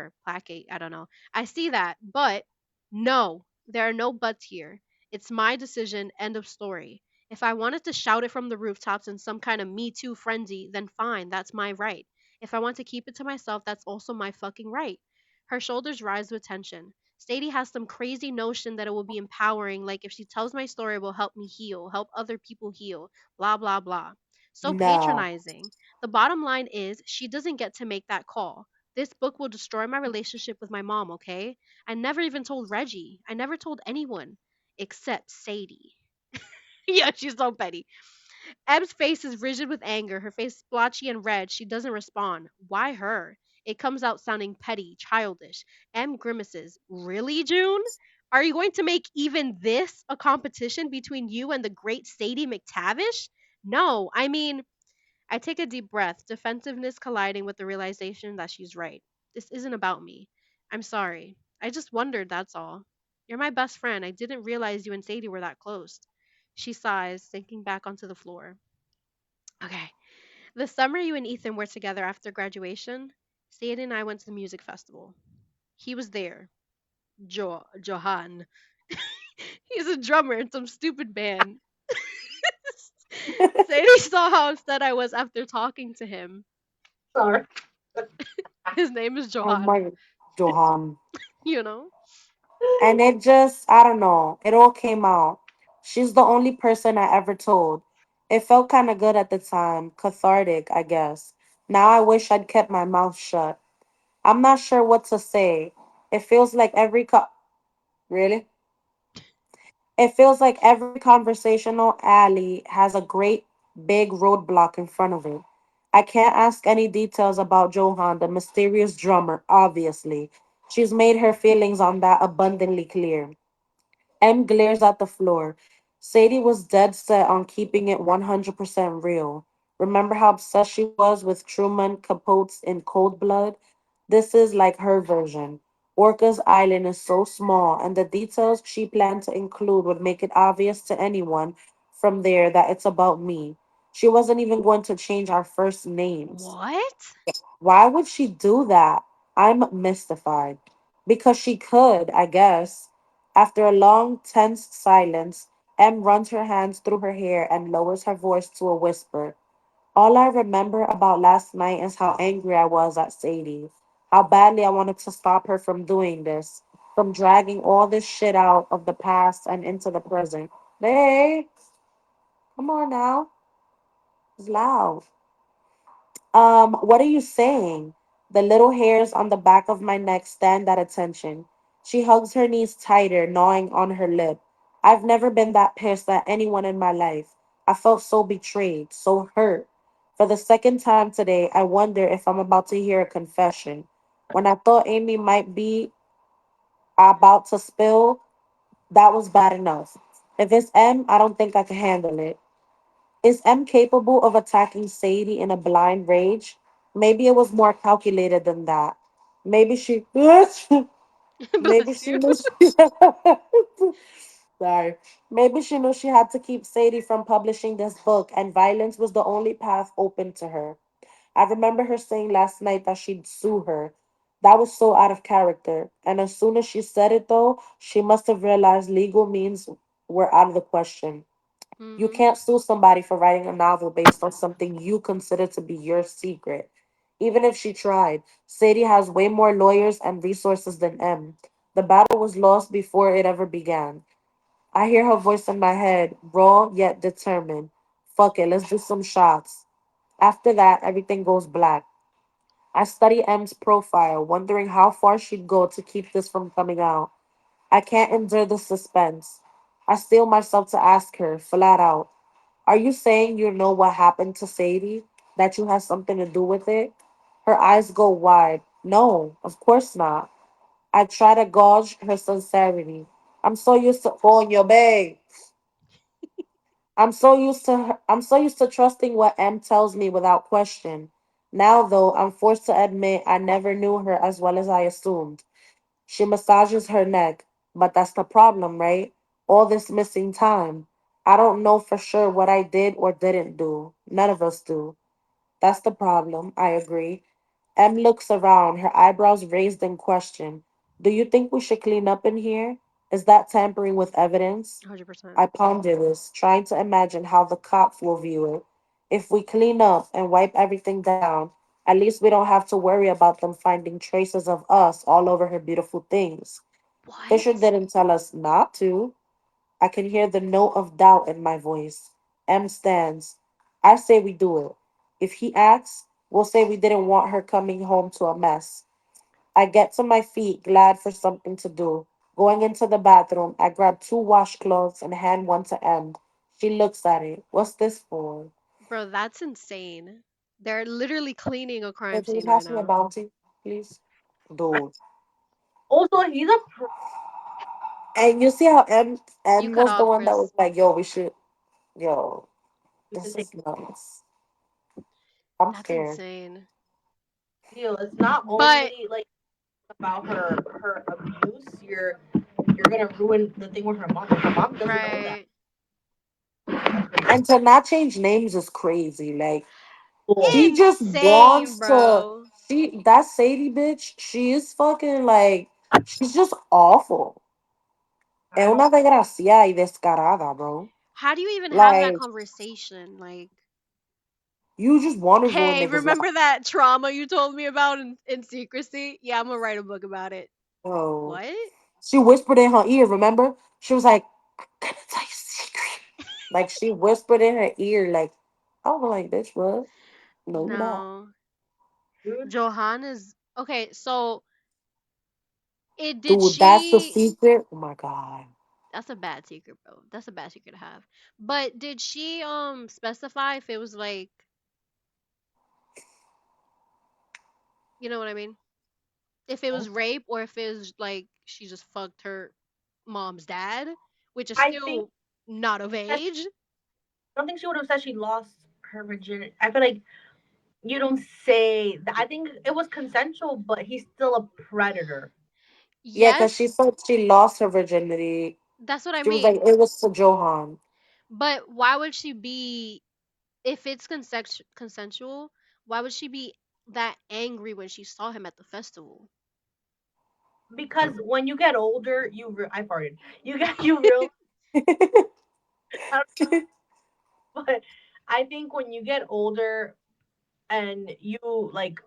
I don't know. I see that, but no, there are no buts here. It's my decision, end of story. If I wanted to shout it from the rooftops in some kind of Me Too frenzy, then fine, that's my right. If I want to keep it to myself, that's also my fucking right. Her shoulders rise with tension. Sadie has some crazy notion that it will be empowering, like if she tells my story, it will help me heal, help other people heal, blah, blah, blah. So No, patronizing. The bottom line is, she doesn't get to make that call. This book will destroy my relationship with my mom, okay? I never even told Reggie. I never told anyone except Sadie. Yeah, she's so petty. Eb's face is rigid with anger, her face splotchy and red. She doesn't respond. Why her? It comes out sounding petty, childish. Em grimaces. Really, June? Are you going to make even this a competition between you and the great Sadie McTavish? No, I mean, I take a deep breath, defensiveness colliding with the realization that she's right. This isn't about me. I'm sorry. I just wondered, that's all. You're my best friend. I didn't realize you and Sadie were that close. She sighs, sinking back onto the floor. Okay. The summer you and Ethan were together after graduation, Sadie and I went to the music festival. He was there. Johan. He's a drummer in some stupid band. Sadie saw how upset I was after talking to him. Sorry. His name is oh Johan, my, Johan. you know? And it just, I don't know, it all came out. She's the only person I ever told. It felt kind of good at the time, cathartic, I guess. Now I wish I'd kept my mouth shut. I'm not sure what to say. It feels like really? It feels like every conversational alley has a great big roadblock in front of it. I can't ask any details about Johan, the mysterious drummer, obviously. She's made her feelings on that abundantly clear. M glares at the floor. Sadie was dead set on keeping it 100% real. Remember how obsessed she was with Truman Capote's In Cold Blood? This is like her version. Orca's island is so small, and the details she planned to include would make it obvious to anyone from there that it's about me. She wasn't even going to change our first names. What? Why would she do that? I'm mystified. Because she could, I guess. After a long, tense silence, Em runs her hands through her hair and lowers her voice to a whisper. All I remember about last night is how angry I was at Sadie. How badly I wanted to stop her from doing this, from dragging all this shit out of the past and into the present. Hey, come on now. It's loud. What are you saying? The little hairs on the back of my neck stand at attention. She hugs her knees tighter, gnawing on her lip. I've never been that pissed at anyone in my life. I felt so betrayed, so hurt. For the second time today, I wonder if I'm about to hear a confession. When I thought Amy might be about to spill, that was bad enough. If it's M, I don't think I can handle it. Is M capable of attacking Sadie in a blind rage? Maybe it was more calculated than that. Maybe she maybe Bless she you. knew sorry. Maybe she knew she had to keep Sadie from publishing this book and violence was the only path open to her. I remember her saying last night that she'd sue her. That was so out of character. And as soon as she said it though, she must have realized legal means were out of the question. You Mhm. can't sue somebody for writing a novel based on something you consider to be your secret. Even if she tried, Sadie has way more lawyers and resources than M. The battle was lost before it ever began. I hear her voice in my head, raw yet determined. Fuck it, let's do some shots. After that, everything goes black. I study M's profile, wondering how far she'd go to keep this from coming out. I can't endure the suspense. I steel myself to ask her, flat out. Are you saying you know what happened to Sadie? That you had something to do with it? Her eyes go wide. No, of course not. I try to gauge her sincerity. I'm so used to on your babe. I'm so used to trusting what M tells me without question. Now though, I'm forced to admit I never knew her as well as I assumed. She massages her neck, but that's the problem, right? All this missing time. I don't know for sure what I did or didn't do. None of us do. That's the problem, I agree. Em looks around, her eyebrows raised in question. Do you think we should clean up in here? Is that tampering with evidence? 100%. I ponder this, trying to imagine how the cops will view it. If we clean up and wipe everything down, at least we don't have to worry about them finding traces of us all over her beautiful things. Fisher What? didn't tell us not to. I can hear the note of doubt in my voice. M stands. I say we do it. If he asks, we'll say we didn't want her coming home to a mess. I get to my feet, glad for something to do. Going into the bathroom, I grab two washcloths and hand one to M. She looks at it. What's this for? Bro, that's insane. They're literally cleaning a Hey, crime can you scene right pass me a now. bounty, please? Dude. Also, he's a And you see how You M cut was the off, one that was Chris. like, yo, we should, yo, we this should take is nuts. I'm That's scared. insane. deal. It's not But only like about her abuse. You're gonna ruin the thing with her mom. Her mom doesn't know that. right. And to not change names is crazy. Like, Cool. she just Insane, wants to. bro. That Sadie bitch, she is fucking like, she's just awful. Es I don't. una desgracia y descarada, bro. How do you even have that Like, conversation? Like, you just want to ruin hey, niggas' life. remember that trauma you told me about in secrecy? Yeah, I'm gonna write a book about it. Oh. What? She whispered in her ear, remember? She was like, I'm gonna tell you a secret. Like, she whispered in her ear, like, I was like, bitch, what? No, you're not. No. Dude, Johan is okay, so it did Dude, that's the she secret. Oh my God. that's a bad secret, bro. That's a bad secret to have. But did she specify if it was like, you know what I mean? If it was rape or if it was like she just fucked her mom's dad, which is I think still not of that age. I don't think she would have said she lost her virginity. I feel like you don't say that. I think it was consensual, but he's still a predator. Yeah, because she Yes, said she lost her virginity. that's what I She was like, mean. it was to Johan. But why would she be? if it's consensual, why would she be that angry when she saw him at the festival? Because when you get older, I farted. You realize, I don't know, but I think when you get older and you like,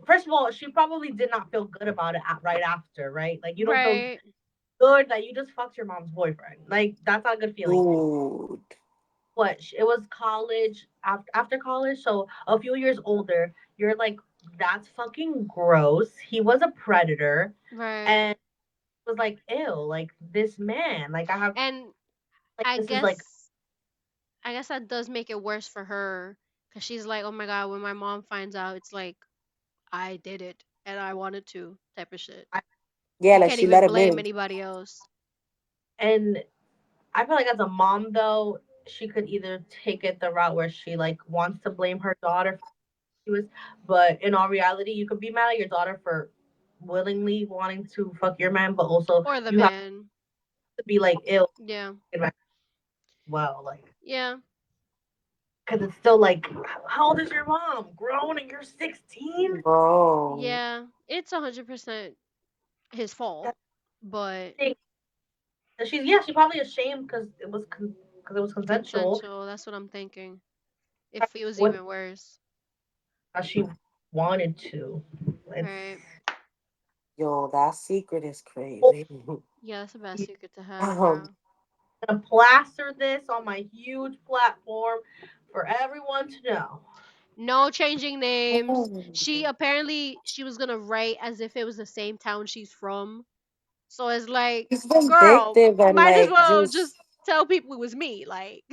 first of all, she probably did not feel good about it right after, right? Like you don't feel Right, good that you just fucked your mom's boyfriend. Like that's not a good feeling. Dude. What it was college after college, so a few years older. You're like, that's fucking gross. He was a predator, right. and was like, ew, like this man. Like I have And like I this is like guess I guess that does make it worse for her because she's like, oh my god, when my mom finds out, it's like I did it and I wanted to type of shit. I, Yeah, You like can't she even let him blame in. anybody else. and I feel like as a mom though, she could either take it the route where she like wants to blame her daughter for what she was, but in all reality, you could be mad at your daughter for willingly wanting to fuck your man, but also Or the you have man. to be like ill Yeah. as well, like Yeah. because it's still like, how old is your mom? Grown and you're 16. Bro. Yeah. It's 100% his fault. That's But the thing. And she's probably ashamed because because it was consensual. consensual, that's what I'm thinking. It feels What even worse. she wanted to. It's Right. Yo, that secret is crazy. Yeah, that's a bad I'm secret to have, um, bro. gonna plaster this on my huge platform for everyone to know. No changing names. She oh, apparently she was gonna write as if it was the same town she's from. So it's like, it's girl, vindictive and might as like well just just tell people it was me. Like,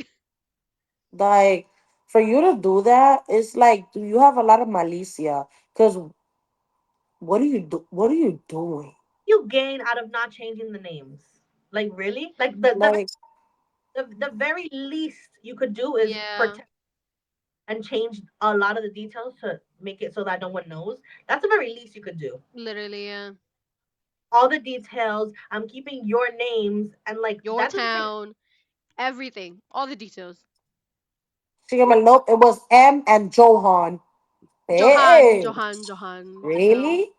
like for you to do that, it's like do you have a lot of malicia? Because what are you doing? You gain out of not changing the names. Like really? Like the Like the very least you could do is yeah, pretend and change a lot of the details to make it so that no one knows. That's the very least you could do. literally, yeah. All the details. I'm keeping your names, and like Your that doesn't take. town, everything, all the details. she gonna nope, it was M and Johan. Hey, Johan. No, really?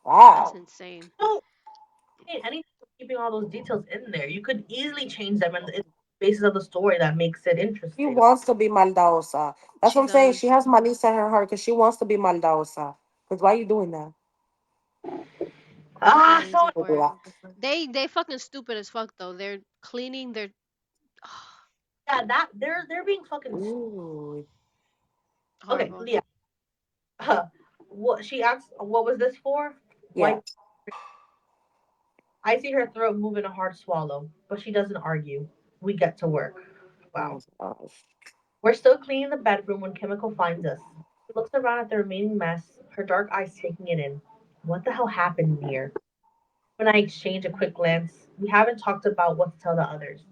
that's Wow. insane. No, ain't anything for keeping all those details in there. You could easily change them, and it's the basis of the story that makes it She interesting. wants to be maldaosa. That's what She I'm saying. She does. has malice in her heart because she wants to be maldaosa. Because why are you doing that? That's Ah, so crazy To do work. that. They fucking stupid as fuck though. They're cleaning their yeah, that they're being fucking Ooh, okay. horrible. Yeah, what she asked, what was this for? yeah. Wipe. I see her throat move in a hard swallow, but she doesn't argue. We get to work. Oh Wow. gosh. We're still cleaning the bedroom when Chemical finds us. She looks around at the remaining mess, her dark eyes taking it in. What the hell happened here? When I exchange a quick glance, we haven't talked about what to tell the others.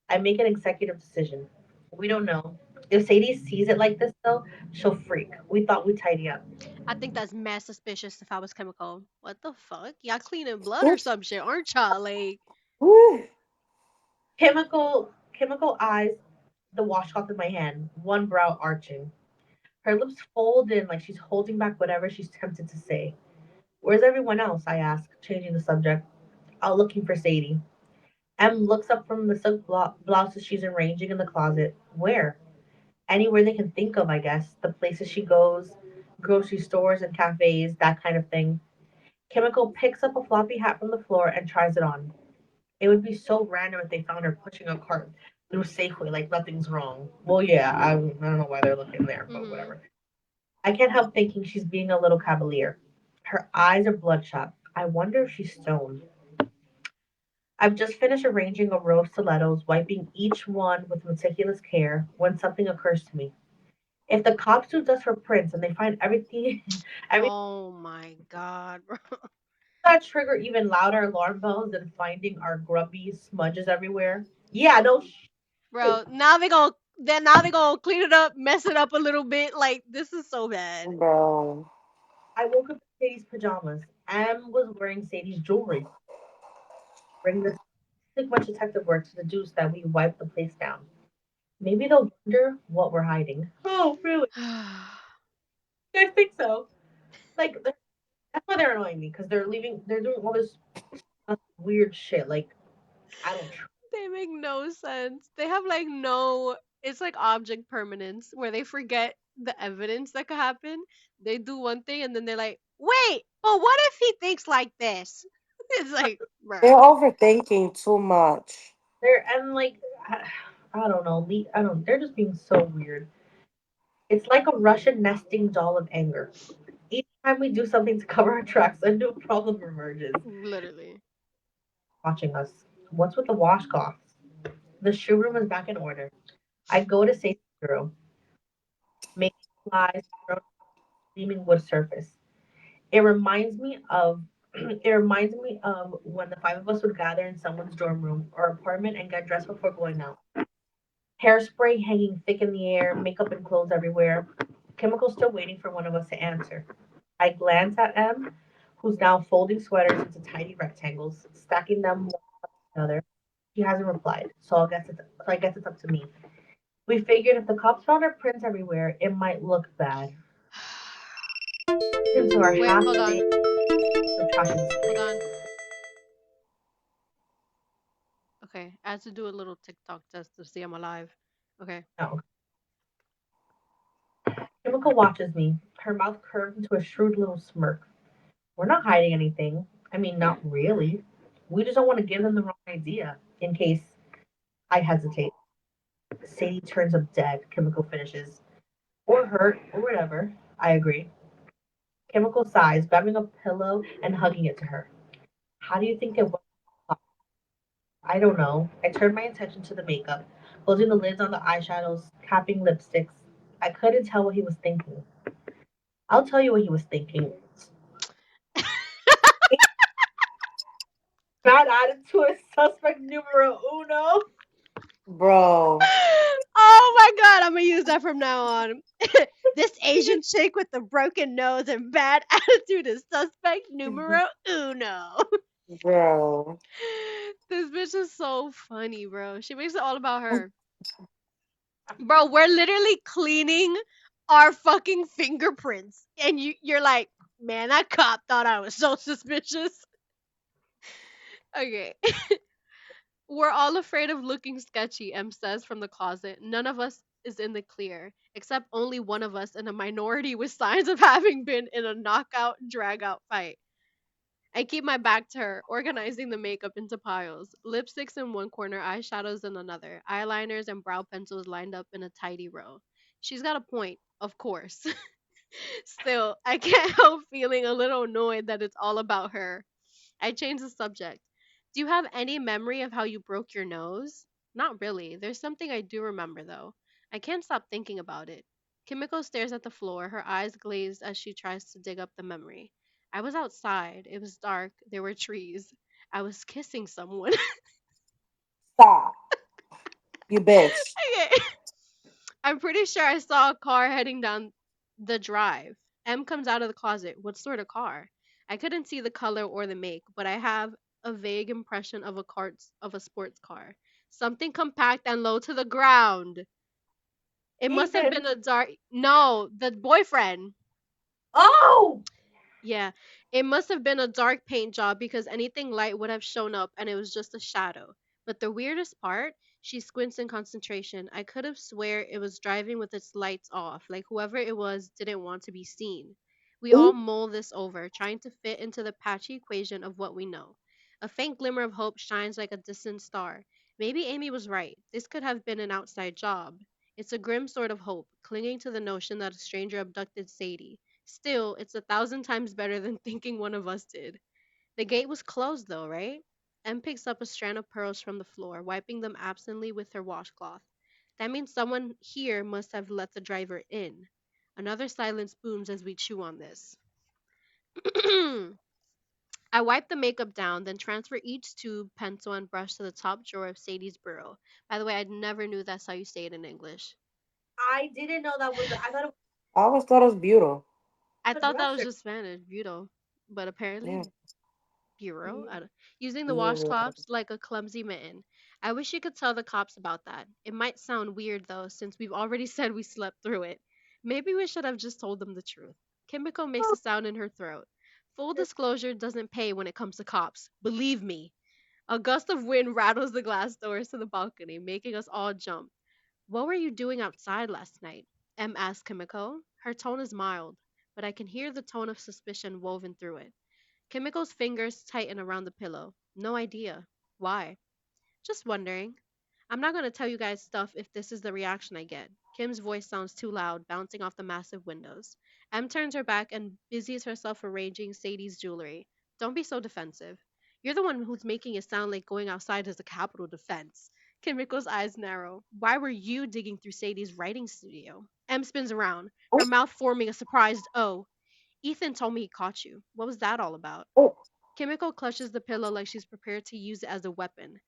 I make an executive decision. We don't know. If Sadie sees it like this, though, she'll freak. We thought we'd tidy up. I think that's mad suspicious if I was chemical. What the fuck? Y'all cleaning blood or Oops. some shit, aren't y'all? Like, Ooh. Chemical eyes the washcloth in my hand, one brow arching. Her lips fold in like she's holding back whatever she's tempted to say. Where's everyone else? I ask, changing the subject. Out looking for Sadie. Em looks up from the silk blouses she's arranging in the closet. Where? Anywhere they can think of, I guess. The places she goes, grocery stores and cafes, that kind of thing. Chemical picks up a floppy hat from the floor and tries it on. It would be so random if they found her pushing a cart through Safeway like nothing's wrong. Well, yeah, I don't know why they're looking there, but mm-hmm. whatever. I can't help thinking she's being a little cavalier. Her eyes are bloodshot. I wonder if she's stoned. I've just finished arranging a row of stilettos, wiping each one with meticulous care, when something occurs to me. If the cops do dust for prints and they find everything, everything Oh my god, bro. that trigger even louder alarm bells than finding our grubby smudges everywhere. Yeah, no shit. Bro, now they gonna clean it up, mess it up a little bit. Like, this is so bad. Bro. I woke up in Sadie's pajamas. Em was wearing Sadie's jewelry. Bring this took much detective work to deduce that we wiped the place down. Maybe they'll wonder what we're hiding. Oh, really? You guys think so? Like that's why they're annoying me because they're leaving. They're doing all this weird shit. Like I don't. They make no sense. They have like no, it's like object permanence where they forget the evidence that could happen. They do one thing and then they're like, wait, but what if he thinks like this? It's like, They're bruh. overthinking too much. They're and like I don't know. I don't. They're just being so weird. It's like a Russian nesting doll of anger. Each time we do something to cover our tracks, a new problem emerges. Literally. Watching us. What's with the washcloths? The shoe room is back in order. I go to Safety's bureau, making flies thrown on the gleaming wood surface. It reminds me of it reminds me of when the five of us would gather in someone's dorm room or apartment and get dressed before going out. Hairspray hanging thick in the air, makeup and clothes everywhere. Chemical still waiting for one of us to answer. I glance at M, who's now folding sweaters into tiny rectangles, stacking them one on another. She hasn't replied, so I guess it's up to me. We figured if the cops found our prints everywhere, it might look bad. Into our Wait, half hold day on. of trashing the Hold street. on. Okay, I had to do a little TikTok test to see I'm alive. Okay. No. Chemical watches me, her mouth curved into a shrewd little smirk. We're not hiding anything. I mean, not really. We just don't want to give them the wrong idea. In case I hesitate. Sadie turns up dead. Chemical finishes. Or hurt, or whatever. I agree. Chemical sighs, grabbing a pillow and hugging it to her. How do you think it was? I don't know. I turned my attention to the makeup, closing the lids on the eyeshadows, capping lipsticks. I couldn't tell what he was thinking. I'll tell you what he was thinking. Bad attitude, suspect numero uno. Bro. Oh my god, I'm gonna use that from now on. This Asian chick with the broken nose and bad attitude is suspect numero uno. Bro. This bitch is so funny, bro. She makes it all about her. Bro, we're literally cleaning our fucking fingerprints. And you're like, man, that cop thought I was so suspicious. Okay. We're all afraid of looking sketchy, M says from the closet. None of us is in the clear, except only one of us in a minority with signs of having been in a knockout, drag out fight. I keep my back to her, organizing the makeup into piles. Lipsticks in one corner, eyeshadows in another, eyeliners and brow pencils lined up in a tidy row. She's got a point, of course. Still, I can't help feeling a little annoyed that it's all about her. I changed the subject. Do you have any memory of how you broke your nose? Not really. There's something I do remember, though. I can't stop thinking about it. Kimiko stares at the floor, her eyes glazed as she tries to dig up the memory. I was outside. It was dark. There were trees. I was kissing someone. Stop. You bitch. Okay. I'm pretty sure I saw a car heading down the drive. M comes out of the closet. What sort of car? I couldn't see the color or the make, but I have a vague impression of a sports car. Something compact and low to the ground. It must have Ethan. been a dark. No, the boyfriend. Oh! Yeah, it must have been a dark paint job because anything light would have shown up and it was just a shadow. But the weirdest part, she squints in concentration. I could have swear it was driving with its lights off, like whoever it was didn't want to be seen. We all Ooh. mull this over, trying to fit into the patchy equation of what we know. A faint glimmer of hope shines like a distant star. Maybe Amy was right. This could have been an outside job. It's a grim sort of hope, clinging to the notion that a stranger abducted Sadie. Still, it's 1,000 times better than thinking one of us did. The gate was closed, though, right? Em picks up a strand of pearls from the floor, wiping them absently with her washcloth. That means someone here must have let the driver in. Another silence booms as we chew on this. I wipe the makeup down, then transfer each tube, pencil, and brush to the top drawer of Sadie's bureau. By the way, I never knew that's how you say it in English. I didn't know that was. I thought it I always thought it was beautiful. I was thought that was dresser. just Spanish, beautiful. But apparently, Yeah. Bureau, using the Yeah. washcloths like a clumsy mitten. I wish you could tell the cops about that. It might sound weird though, since we've already said we slept through it. Maybe we should have just told them the truth. Kimiko makes a sound in her throat. Full disclosure doesn't pay when it comes to cops. Believe me. A gust of wind rattles the glass doors to the balcony, making us all jump. What were you doing outside last night? Em asked Kimiko. Her tone is mild, but I can hear the tone of suspicion woven through it. Kimiko's fingers tighten around the pillow. No idea. Why? Just wondering. I'm not going to tell you guys stuff if this is the reaction I get. Kim's voice sounds too loud, bouncing off the massive windows. Em turns her back and busies herself arranging Sadie's jewelry. Don't be so defensive. You're the one who's making it sound like going outside is a capital defense. Kimiko's eyes narrow. Why were you digging through Sadie's writing studio? Em spins around, her Oh, mouth forming a surprised O. Ethan told me he caught you. What was that all about? oh, Kimiko clutches the pillow like she's prepared to use it as a weapon.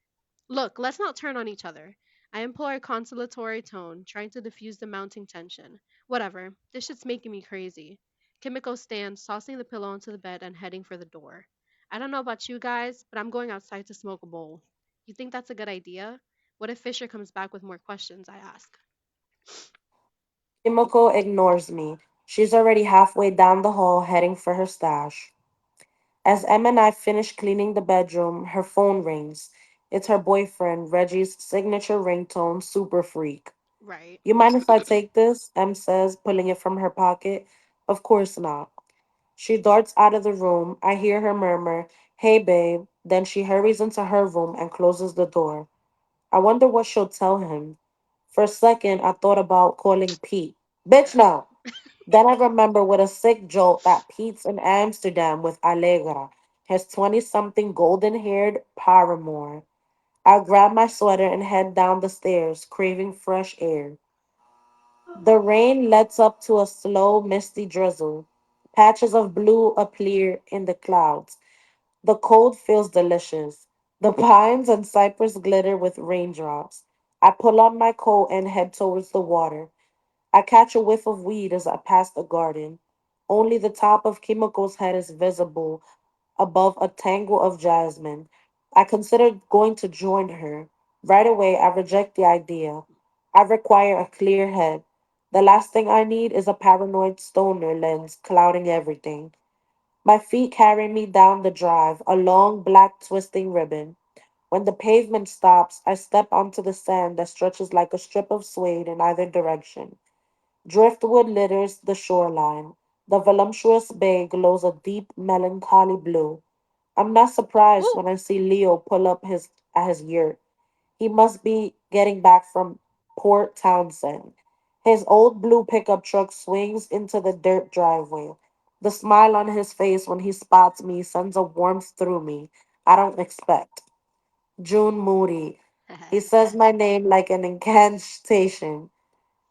Look, let's not turn on each other. I employ a conciliatory tone, trying to diffuse the mounting tension. Whatever. This shit's making me crazy. Kimiko stands, tossing the pillow onto the bed and heading for the door. I don't know about you guys, but I'm going outside to smoke a bowl. You think that's a good idea? What if Fisher comes back with more questions? I ask. Kimiko ignores me. She's already halfway down the hall heading for her stash. As Em and I finish cleaning the bedroom, her phone rings. It's her boyfriend, Reggie's signature ringtone, Super Freak. Right. You mind if I take this? Em says, pulling it from her pocket. Of course not. She darts out of the room. I hear her murmur, Hey, babe. Then she hurries into her room and closes the door. I wonder what she'll tell him. For a second, I thought about calling Pete. Bitch, Bruh. no. Then I remember with a sick jolt that Pete's in Amsterdam with Allegra, his 20 something golden haired paramour. I grab my sweater and head down the stairs, craving fresh air. The rain lets up to a slow, misty drizzle. Patches of blue appear in the clouds. The cold feels delicious. The pines and cypress glitter with raindrops. I pull on my coat and head towards the water. I catch a whiff of weed as I pass the garden. Only the top of Kimiko's head is visible above a tangle of jasmine. I considered going to join her. Right away, I reject the idea. I require a clear head. The last thing I need is a paranoid stoner lens clouding everything. My feet carry me down the drive, a long black twisting ribbon. When the pavement stops, I step onto the sand that stretches like a strip of suede in either direction. Driftwood litters the shoreline. The voluptuous bay glows a deep, melancholy blue. I'm not surprised Ooh. when I see Leo pull up his at his yurt. He must be getting back from Port Townsend. His old blue pickup truck swings into the dirt driveway. The smile on his face when he spots me sends a warmth through me I don't expect. June Moody. He says my name like an incantation.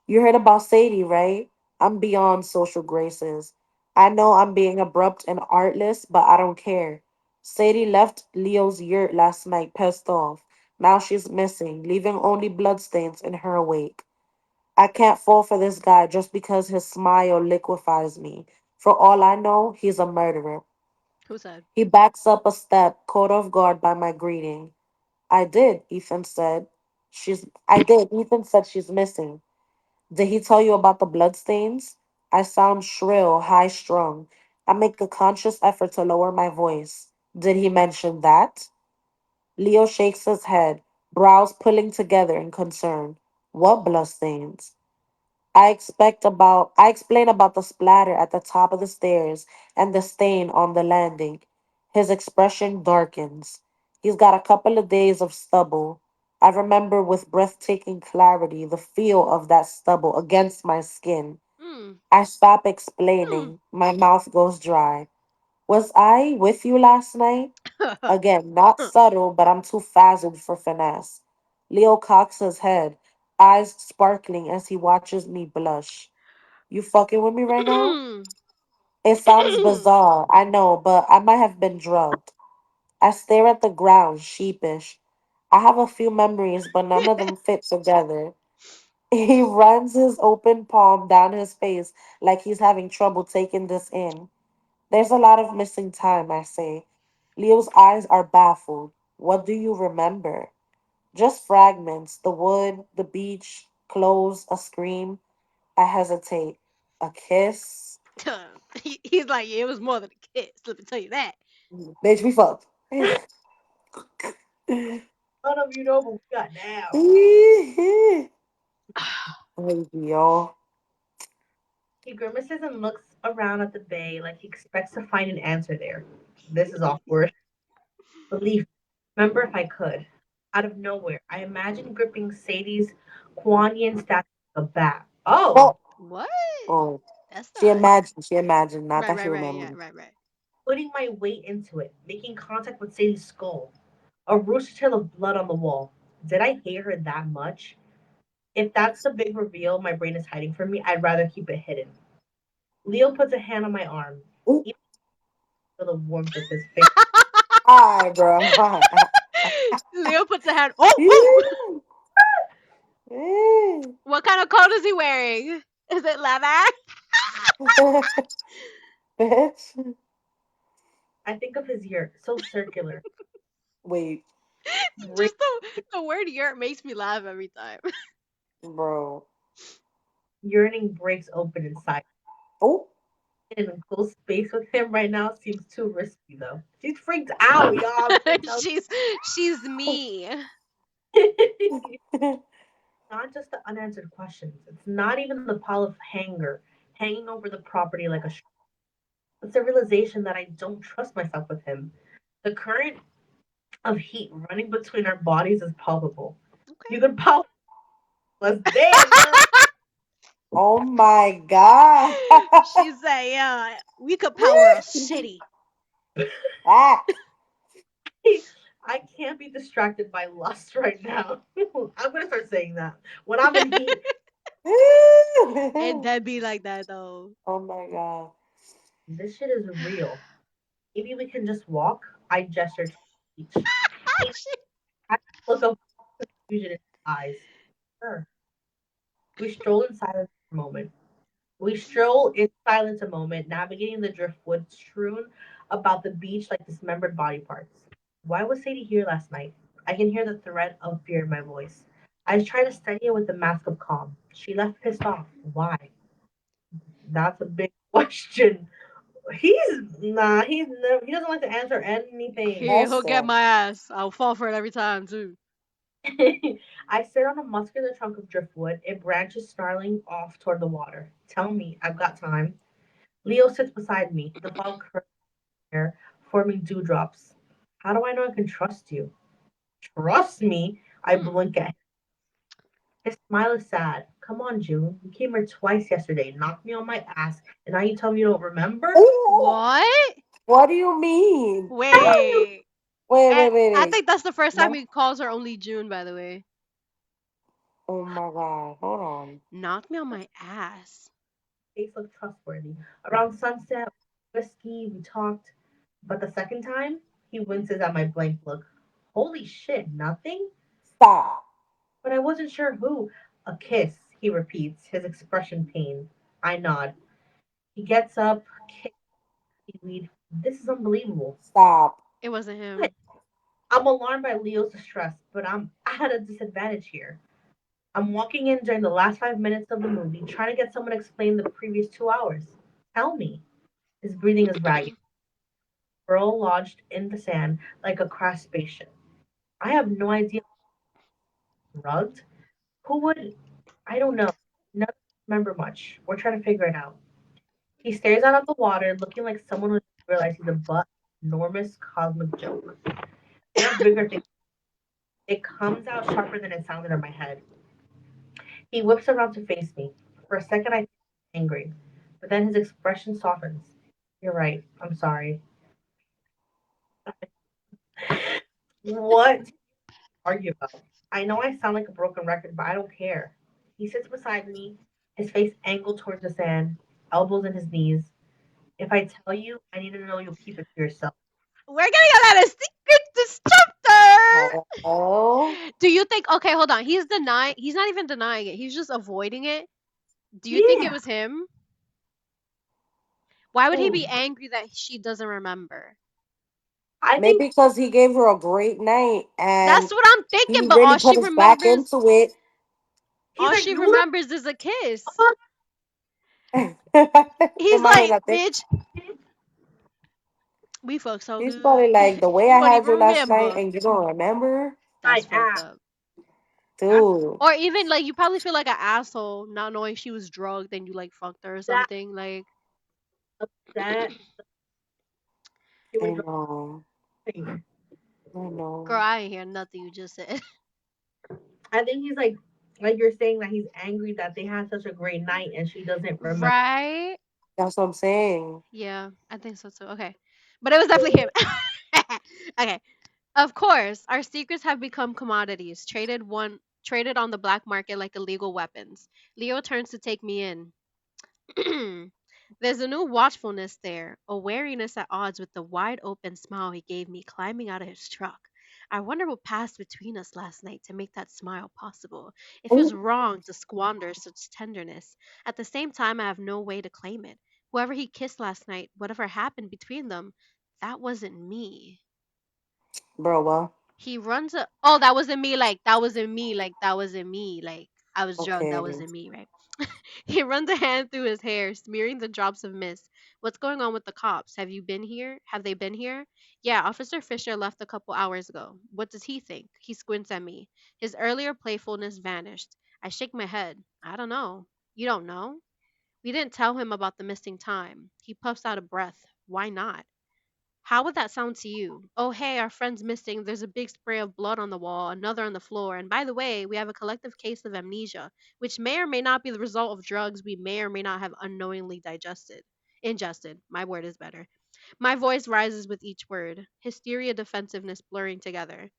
You heard about Sadie, right? I'm beyond social graces. I know I'm being abrupt and artless, but I don't care. Sadie left Leo's yurt last night pissed off. Now she's missing, leaving only bloodstains in her wake. I can't fall for this guy just because his smile liquefies me. For all I know, he's a murderer. Who said? He backs up a step, caught off guard by my greeting. I did, Ethan said. I did. Ethan said she's missing. Did he tell you about the bloodstains? I sound shrill, high strung. I make a conscious effort to lower my voice. Did he mention that? Leo shakes his head, brows pulling together in concern. What bloodstains? I explain about the splatter at the top of the stairs and the stain on the landing. His expression darkens. He's got a couple of days of stubble. I remember with breathtaking clarity the feel of that stubble against my skin. Hmm. I stop Hmm. explaining. My mouth goes dry. Was I with you last night? Again, not subtle, but I'm too frazzled for finesse. Leo cocks his head, eyes sparkling as he watches me blush. You fucking with me right now? It sounds bizarre, I know, but I might have been drugged. I stare at the ground, sheepish. I have a few memories, but none of them fit together. He runs his open palm down his face like he's having trouble taking this in. There's a lot of missing time, I say. Leo's eyes are baffled. What do you remember? Just fragments. The wood, the beach, clothes, a scream. I hesitate. A kiss? He's like, yeah, it was more than a kiss. Let me tell you that. Bitch, we fucked. None of you know, but we got down. Hey, y'all. He grimaces and looks around at the bay like he expects to find an answer there. This is awkward. Believe me, remember if I could. Out of nowhere, I imagine gripping Sadie's Kuan Yin statue like a bat. Oh, Oh, What? oh. That's She not imagined. She imagined. Not right, that right, she right. Yeah, remembered. right, right. putting my weight into it, making contact with Sadie's skull. A rooster tail of blood on the wall. Did I hate her that much? If that's the big reveal my brain is hiding from me, I'd rather keep it hidden. Leo puts a hand on my arm. Ooh, Even feel the warmth of his face. hi, bro. Hi. Leo puts a hand. Oh, oh. Yeah. What kind of coat is he wearing? Is it leather? Bitch. I think of his ear, so circular. Wait, Great Just the word yurt makes me laugh every time. bro. yearning breaks open inside. Oh, In a close space with him right now seems too risky, though. She's freaked out, y'all. I'm trying to tell She's me. you. Not just the unanswered questions. It's not even the pile of hanger hanging over the property like a. It's a realization that I don't trust myself with him. The current of heat running between our bodies is palpable. You Okay. could power us. Damn, girl. oh my God. She said, yeah, we could power a city. ah. I can't be distracted by lust right now. I'm gonna start saying that when I'm in heat. And then be like that though. oh my God. This shit is real. Maybe we can just walk. I gestured to the beach. He had a look of confusion in his eyes. Sure. We stroll in silence for a moment. We stroll in silence a moment, navigating the driftwood strewn about the beach like dismembered body parts. Why was Sadie here last night? I can hear the threat of fear in my voice. I try to steady it with the mask of calm. She left pissed off. Why? That's a big question. He doesn't like to answer anything. He'll get Listen. my ass. I'll fall for it every time too. I sit on a muscular trunk of driftwood, it branches snarling off toward the water. Tell me, I've got time. Leo sits beside me, the fog curls in hair, forming dewdrops. How do I know I can trust you? Trust me? I Mm. blink at him. His smile is sad. Come on, June. You came here twice yesterday, knocked me on my ass, and now you tell me you don't remember? Oh, What? what do you mean? Wait. Wait, And wait, wait, I wait. think that's the first time No. he calls her only June, by the way. Oh my God. Hold on. Knocked me on my ass. Face looked trustworthy. Around sunset, whiskey, we talked. But the second time, he winces at my blank look. Holy shit, nothing? Stop. But I wasn't sure who. A kiss, he repeats, his expression pained. I nod. He gets up, kiss, seaweed. This is unbelievable. Stop. It wasn't What? him. I'm alarmed by Leo's distress, but I'm at a disadvantage here. I'm walking in during the last 5 minutes of the movie, trying to get someone to explain the previous 2 hours. Tell me. His breathing is ragged. Burl lodged in the sand like a crashed spaceship. I have no idea. Rugged? Who would? I don't know. None of us remember much. We're trying to figure it out. He stares out at the water, looking like someone who doesn't realize he's a butt enormous cosmic joke. We have bigger things. It comes out sharper than it sounded in my head. He whips around to face me. For a second, I think he's angry, but then his expression softens. You're right. I'm sorry. What argue about? I know I sound like a broken record, but I don't care. He sits beside me, his face angled towards the sand, elbows in his knees. If I tell you, I need to know you'll keep it to yourself. We're gonna get out of secret this chapter. Oh. Do you think? Okay, hold on. He's denying. He's not even denying it. He's just avoiding it. Do you think it Yeah. was him? Why would he Oh, be angry that she doesn't remember? I think Maybe because he gave her a great night That's and what I'm thinking, he but really put us back into it. he's all like, she you know remembers is a kiss. what? He's like, Imagínate. bitch, we fuck so He's good. probably like, the way You I won't had you even last night remember. and you don't remember? That's My fucked ass. up. That's Dude, Or even like you probably feel like an asshole not knowing she was drugged and you like fucked her or that something. Like, upset. She I was know. drunk. I girl, know. I ain't hear nothing you just said. I think he's like you're saying that he's angry that they had such a great night and she doesn't remember. Right? That's what I'm saying. Yeah, I think so too. Okay. But it was definitely him. Okay. Of course, our secrets have become commodities, traded on the black market like illegal weapons. Leo turns to take me in. There's a new watchfulness there, a wariness at odds with the wide open smile he gave me climbing out of his truck. I wonder what passed between us last night to make that smile possible. It feels Ooh, wrong to squander such tenderness. At the same time, I have no way to claim it. Whoever he kissed last night, whatever happened between them, that wasn't me. bro, well, He runs a oh, that wasn't me, like that wasn't me, like that wasn't me, like I was drugged, that okay. wasn't me, right? He runs a hand through his hair, smearing the drops of mist. What's going on with the cops? Have you been here? Have they been here? Yeah, Officer Fisher left a couple hours ago. What does he think? He squints at me. His earlier playfulness vanished. I shake my head. I don't know. You don't know? We didn't tell him about the missing time. He puffs out a breath. Why not? How would that sound to you? Oh, hey, our friend's missing. There's a big spray of blood on the wall, another on the floor. And by the way, we have a collective case of amnesia, which may or may not be the result of drugs we may or may not have unknowingly digested. Ingested. My word is better. My voice rises with each word, hysteria, defensiveness blurring together.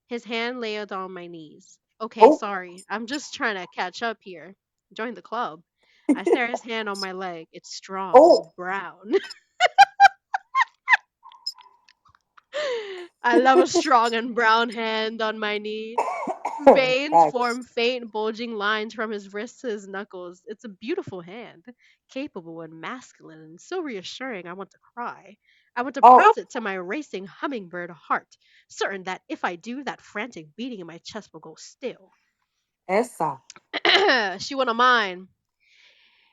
His hand laid on my knees. Okay, Oh, sorry. I'm just trying to catch up here. Join the club. I stare at his hand on my leg. It's strong, oh, brown. I love a strong and brown hand on my knee. Veins facts. form faint, bulging lines from his wrists to his knuckles. It's a beautiful hand, capable and masculine, and so reassuring I want to cry. I want to Oh, press it to my racing hummingbird heart, certain that if I do, that frantic beating in my chest will go still. esa. She wouldn't mind.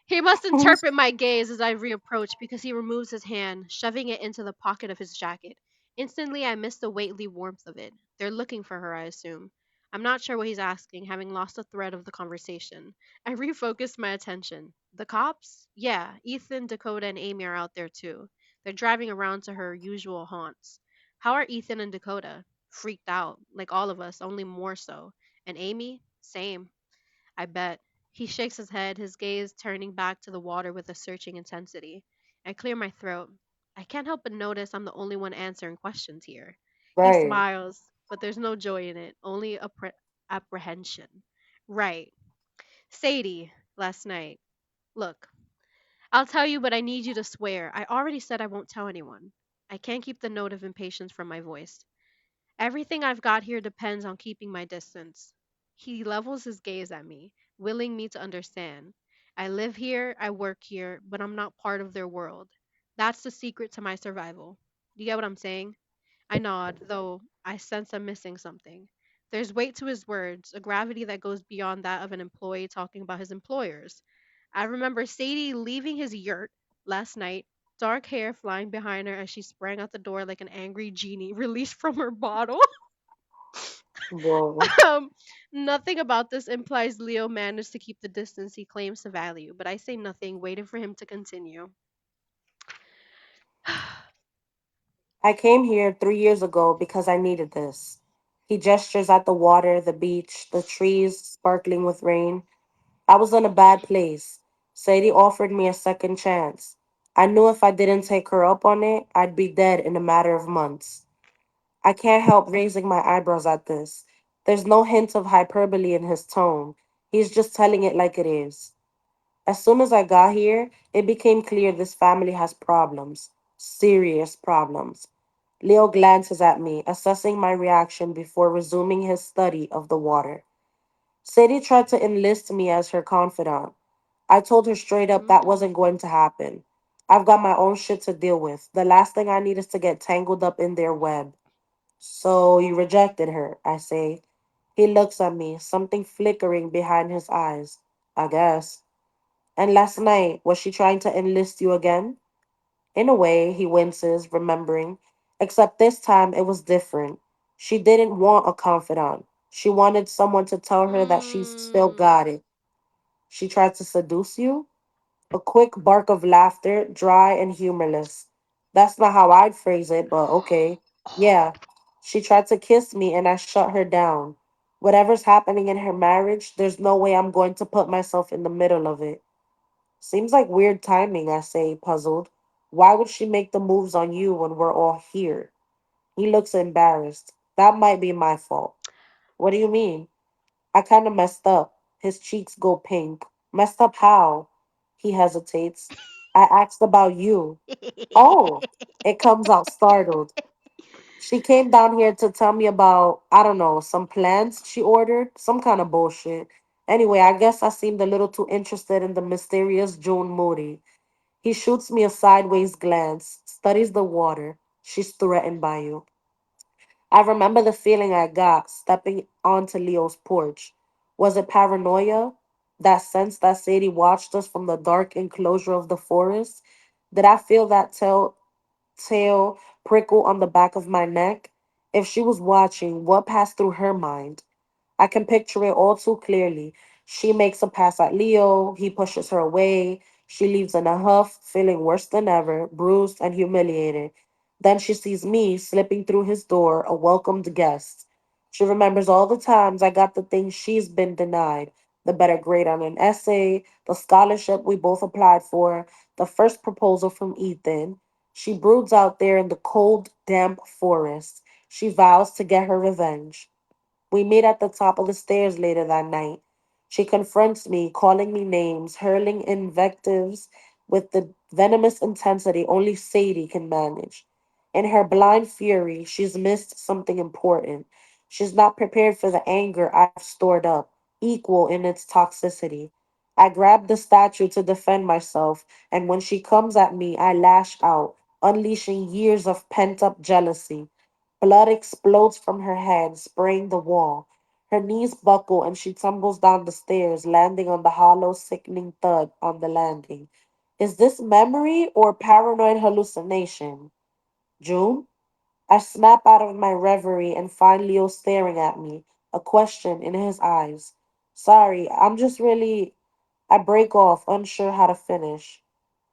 He must interpret my gaze as I reapproach because he removes his hand, shoving it into the pocket of his jacket. Instantly, I miss the weighty warmth of it. They're looking for her, I assume. I'm not sure what he's asking, having lost the thread of the conversation. I refocused my attention. The cops? Yeah, Ethan, Dakota, and Amy are out there too. They're driving around to her usual haunts. How are Ethan and Dakota? Freaked out, like all of us, only more so. And Amy? Same. I bet. He shakes his head, his gaze turning back to the water with a searching intensity. I clear my throat. I can't help but notice I'm the only one answering questions here. He Right. smiles, but there's no joy in it, only apprehension. Right. Sadie, last night. Look, I'll tell you, but I need you to swear. I already said I won't tell anyone. I can't keep the note of impatience from my voice. Everything I've got here depends on keeping my distance. He levels his gaze at me, willing me to understand. I live here, I work here, but I'm not part of their world. That's the secret to my survival. Do you get what I'm saying? I nod, though I sense I'm missing something. There's weight to his words, a gravity that goes beyond that of an employee talking about his employers. I remember Sadie leaving his yurt last night, dark hair flying behind her as she sprang out the door like an angry genie released from her bottle. Bro, um, Nothing about this implies Leo managed to keep the distance he claims to value, but I say nothing, waiting for him to continue. I came here 3 years ago because I needed this. He gestures at the water, the beach, the trees sparkling with rain. I was in a bad place. Sadie offered me a second chance. I knew if I didn't take her up on it, I'd be dead in a matter of months. I can't help raising my eyebrows at this. There's no hint of hyperbole in his tone. He's just telling it like it is. As soon as I got here, it became clear this family has problems. Serious problems. Leo glances at me, assessing my reaction before resuming his study of the water. Sadie tried to enlist me as her confidant. I told her straight up Hmm. that wasn't going to happen. I've got my own shit to deal with. The last thing I need is to get tangled up in their web. So you rejected her, I say. He looks at me, something flickering behind his eyes. I guess. And last night, was she trying to enlist you again? In a way, he winces, remembering. Except this time it was different. She didn't want a confidant. She wanted someone to tell her that she's still got Mm. it. She tried to seduce you? A quick bark of laughter, dry and humorless. That's not how I'd phrase it, but okay. Yeah. She tried to kiss me and I shut her down. Whatever's happening in her marriage, there's no way I'm going to put myself in the middle of it. Seems like weird timing, I say, puzzled. Why would she make the moves on you when we're all here? He looks embarrassed. That might be my fault. What do you mean? I kind of messed up. His cheeks go pink. Messed up how? He hesitates. I asked about you. Oh, it comes out startled. She came down here to tell me about, I don't know, some plans she ordered, some kind of bullshit. Anyway, I guess I seemed a little too interested in the mysterious June Moody. He shoots me a sideways glance, studies the water. She's threatened by you. I remember the feeling I got stepping onto Leo's porch. Was it paranoia? That sense that Sadie watched us from the dark enclosure of the forest? Did I feel that tail prickle on the back of my neck? If she was watching, what passed through her mind? I can picture it all too clearly. She makes a pass at Leo, he pushes her away. She leaves in a huff, feeling worse than ever, bruised and humiliated. Then she sees me slipping through his door, a welcomed guest. She remembers all the times I got the things she's been denied, the better grade on an essay, the scholarship we both applied for, the first proposal from Ethan. She broods out there in the cold, damp forest. She vows to get her revenge. We meet at the top of the stairs later that night. She confronts me, calling me names, hurling invectives with the venomous intensity only Sadie can manage. In her blind fury, she's missed something important. She's not prepared for the anger I've stored up, equal in its toxicity. I grab the statue to defend myself, and when she comes at me, I lash out, unleashing years of pent up jealousy. Blood explodes from her head, spraying the wall. Her knees buckle and she tumbles down the stairs, landing on the hollow, sickening thud on the landing. Is this memory or paranoid hallucination? June? I snap out of my reverie and find Leo staring at me, a question in his eyes. Sorry, I'm just really. I break off, unsure how to finish.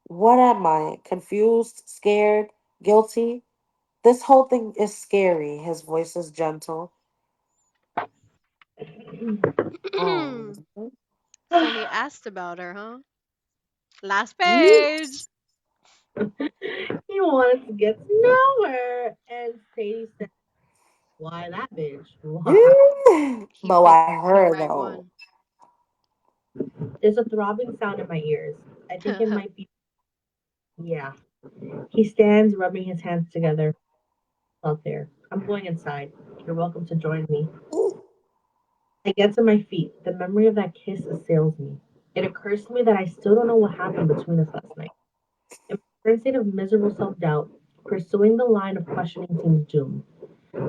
What am I? Confused? Scared? Guilty? This whole thing is scary. His voice is gentle. Oh. So he asked about her, huh? Last page. Yeet. He wanted to get to know her, and Sadie said, "Why that bitch? Why?" He But picked why the her right though? one. There's a throbbing sound in my ears. I think it might be. Yeah. He stands, rubbing his hands together out there. I'm going inside. You're welcome to join me. I get to my feet. The memory of that kiss assails me. It occurs to me that I still don't know what happened between us last night. In my current state of miserable self doubt, pursuing the line of questioning seems doomed.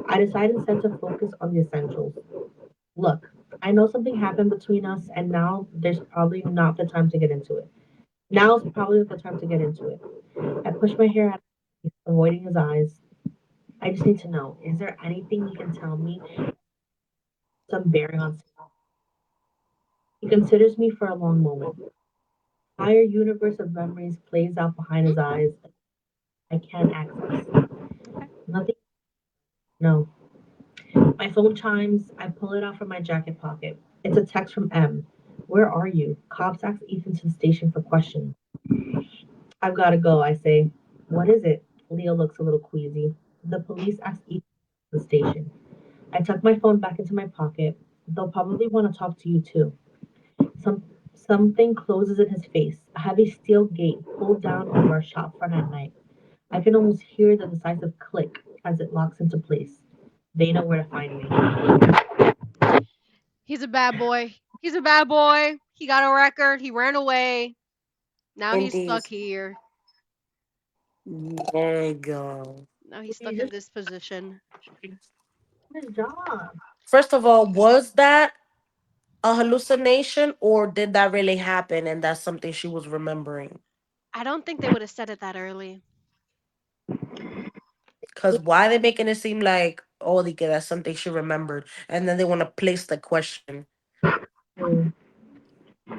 I decide instead to focus on the essentials. Look, I know something happened between us, and now there's probably not the time to get into it. Now's probably the time to get into it. I push my hair out, avoiding his eyes. I just need to know, is there anything you can tell me some bearing on? He considers me for a long moment. Higher universe of memories plays out behind Hmm? his eyes. I can't access. Okay. Nothing. No. My phone chimes. I pull it out from my jacket pocket. It's a text from M. Where are you? Cops asked Ethan to the station for questions. I've got to go, I say. What is it? Leo looks a little queasy. The police asked Ethan to the station. I tuck my phone back into my pocket. They'll probably want to talk to you too. Some Something closes in his face. A heavy steel gate pulled down over our shop front at night. I can almost hear the decisive click as it locks into place. They know where to find me. He's a bad boy. He's a bad boy. He got a record. He ran away. Now he's Indeed. stuck here. There you go. Now he's He stuck in just this position. did his job. First of all, was that a hallucination or did that really happen and that's something she was remembering? I don't think they would have said it that early. Because why they making it seem like, oh, like, that's something she remembered? And then they want to place the question. Mm.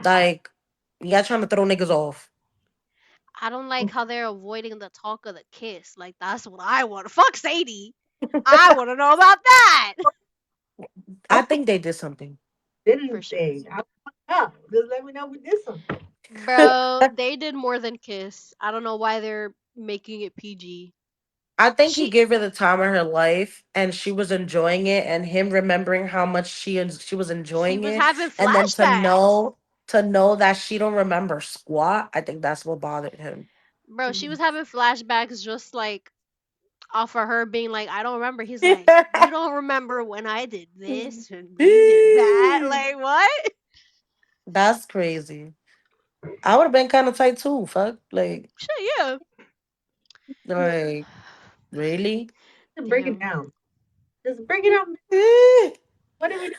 Like, y'all trying to throw niggas off. I don't like how they're avoiding the talk of the kiss. Like that's what I want. Fuck Sadie. I want to know about that. I Oh, think they did something. For didn't sure. say. I up. Just let me know we did something. Bro, they did more than kiss. I don't know why they're making it PG. I think he She gave her the time of her life, and she was enjoying it, and him remembering how much she was she enjoying was it, having and then flashbacks. to know that she don't remember squat. I think that's what bothered him. Bro, she Mm. was having flashbacks just like off of her being like, I don't remember. He's like, you don't remember when I did this and we did that. Like what? That's crazy. I would have been kind of tight too. Fuck, Shit, yeah. like really. Just break it Damn. down. Just break it down. What are we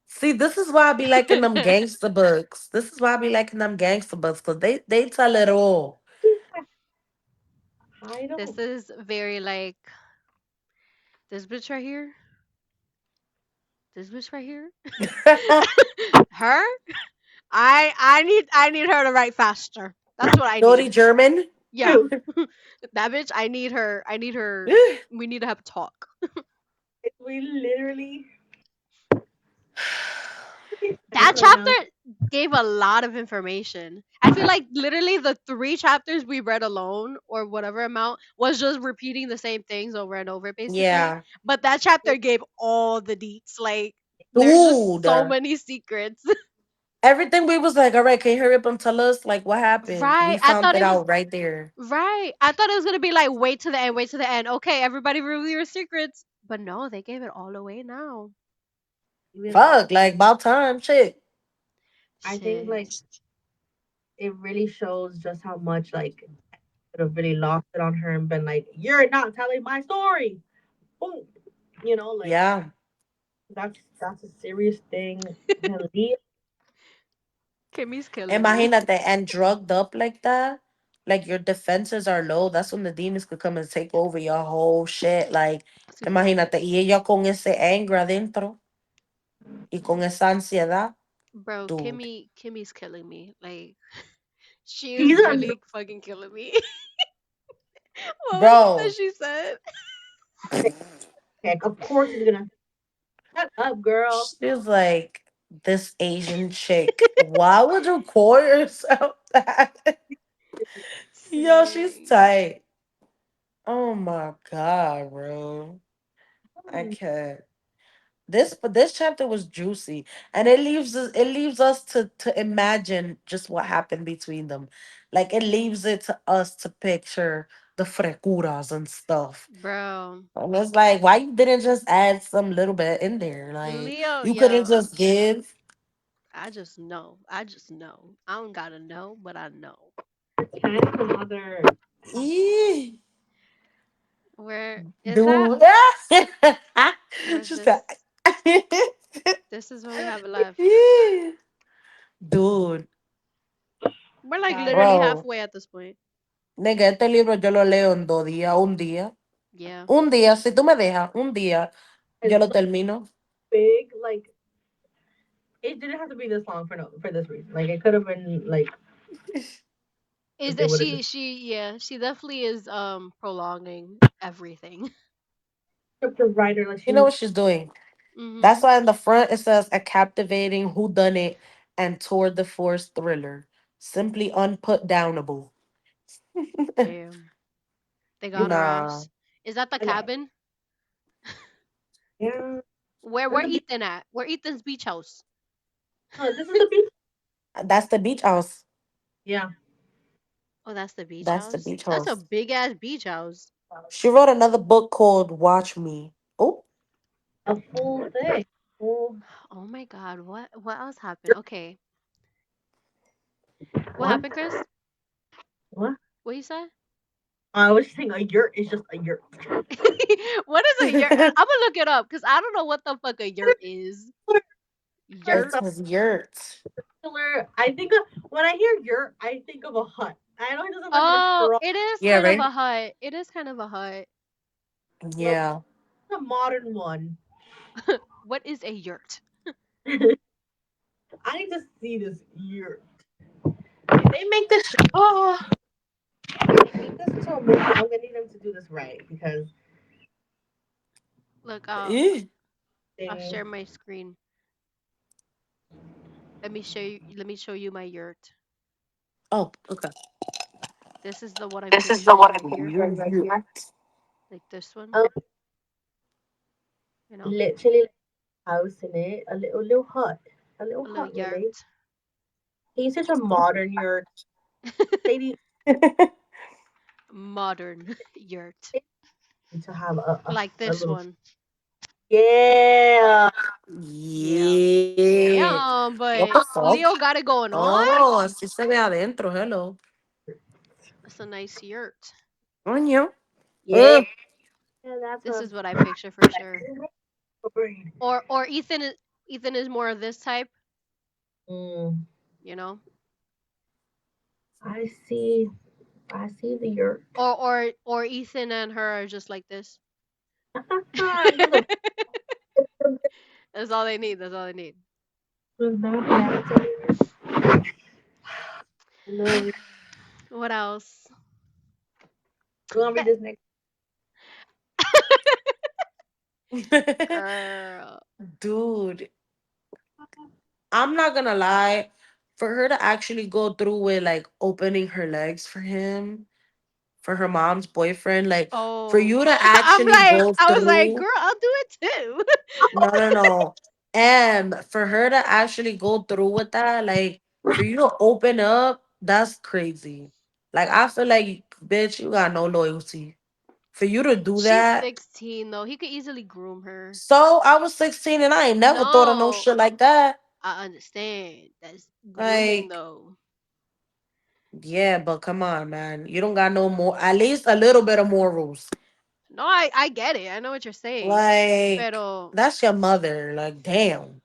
See, this is why I be liking them gangster books. This is why I be liking them gangster books because they tell it all. doing? I This don't. is very like this bitch right here. This bitch right here. Her? I need her to write faster. That's what I Jody need. German. Yeah. That bitch, I need her. I need her. We need to have a talk. We literally That right now. chapter gave a lot of information. I feel like literally the three chapters we read alone or whatever amount was just repeating the same things over and over basically. Yeah, But that chapter gave all the deets. Like there's just so dude. many secrets. Everything we was like, all right, can you hurry up and tell us like what happened? We Right. I found thought it it was out right there. right. I thought it was gonna be like wait to the end, wait to the end. Okay, everybody reveal your secrets. But no, they gave it all away now. Even Fuck, like about time, shit. I think Shit. like it really shows just how much like could have really lost it on her and been like, "You're not telling my story." Boom. Like Yeah. that's a serious thing. And Leah, Kimmy's killing me. Imagínate, and drugged up like that, like your defenses are low. That's when the demons could come and take over your whole shit. Like, Excuse me. imagínate, y ella con ese anger adentro y con esa ansiedad, Bro, dude, Kimmy's killing me. Like she is she's a really fucking killing me. What was it that bro. she said? heck. Of course, he's gonna shut up, girl. She's like this Asian chick. Why would you call yourself that? Yo, she's Same. tight. Oh my god, bro. I Hmm. can't. This chapter was juicy, and it leaves us to imagine just what happened between them. Like it leaves it to us to picture the frecuras and stuff. Bro. And it's like, why you didn't just add some little bit in there? Like Leo, you couldn't yo. just give. I just know. I just know. I don't gotta know, but I know. Kind of another. Eee, Where is that? dude. Where's She said, this? This is what we have left. "Eee." Dude, We're like Guys, literally bro. halfway at this point. Nigga, este libro yo lo leo en 2 días, un día. Yeah. Un día, si tú me dejas, un día, yo lo look termino. big. Like it didn't have to be this long for this reason. Like it could have been like Is if they that would have just she definitely is prolonging everything. script writer. Like You she know was what she's doing? That's Mhm. why in the front it says a captivating whodunit and tour de force thriller. Simply unputdownable. Damn. They got her Nah, ass. Is that the and cabin? yeah. Where And the beach. Ethan at? Where Ethan's beach house? This is the beach. that's the beach house. Yeah. Oh, that's the beach That's the house. beach That's a house. big ass beach house. She wrote another book called Watch Me. Oh, A full thing. Full. Oh my god, what else happened? Okay. What What? happened, Chris? What? What you say? I was saying a yurt is just a yurt. What is a yurt? I'm gonna look it up because I don't know what the fuck a yurt is. There's It Yurt. some says yurt. particular. I think of, when I hear yurt, I think of a hut. I know it doesn't look as Oh, strong. it is Yeah, kind of right? a hut. It is kind of a hut. Well, Yeah. the modern one. What is a yurt? I need to see this yurt. If they make this, oh, make this into a movie, I'm gonna need them to do this right because Look, Eh. I'll thing. share my screen. Let me show you. Let me show you my yurt. Oh, okay. This is the one I'm This is the picturing one right here, yurt. like this one. Um, You know, literally like a house in it, a little hut, a little really. yurt. He's such a modern yurt. They Modern yurt, need to have like a this little. one. Yeah, Yeah. Yeah. Damn, What but the fuck? Leo got it going on. Oh, así se ve adentro. Hello. That's a nice yurt. Coño. yeah. That's This what is I'm what I picture for sure. saying. Or Ethan is more of this type, Mm, you know. I see. I see the yurt. Or Ethan and her are just like this. Just a That's all they need. That's all they need. with that bad. No, What else? you want me That this next? girl. Dude, I'm not gonna lie. For her to actually go through with like opening her legs for him, for her mom's boyfriend, like for Oh, you to I'm actually like, go I was like, through, girl, I'll do it too. no, no, no. And for her to actually go through with that, like for you to open up, that's crazy. Like I feel like, bitch, you got no loyalty. For you to do She's that. 16 though. He could easily groom her. So I was 16 and I ain't never thought of no No, shit like that. I understand. That's grooming Like, though. yeah, but come on, man. You don't got no more, at least a little bit of morals. No, I get it. I know what you're saying. Like, Pero that's your mother. Like, damn.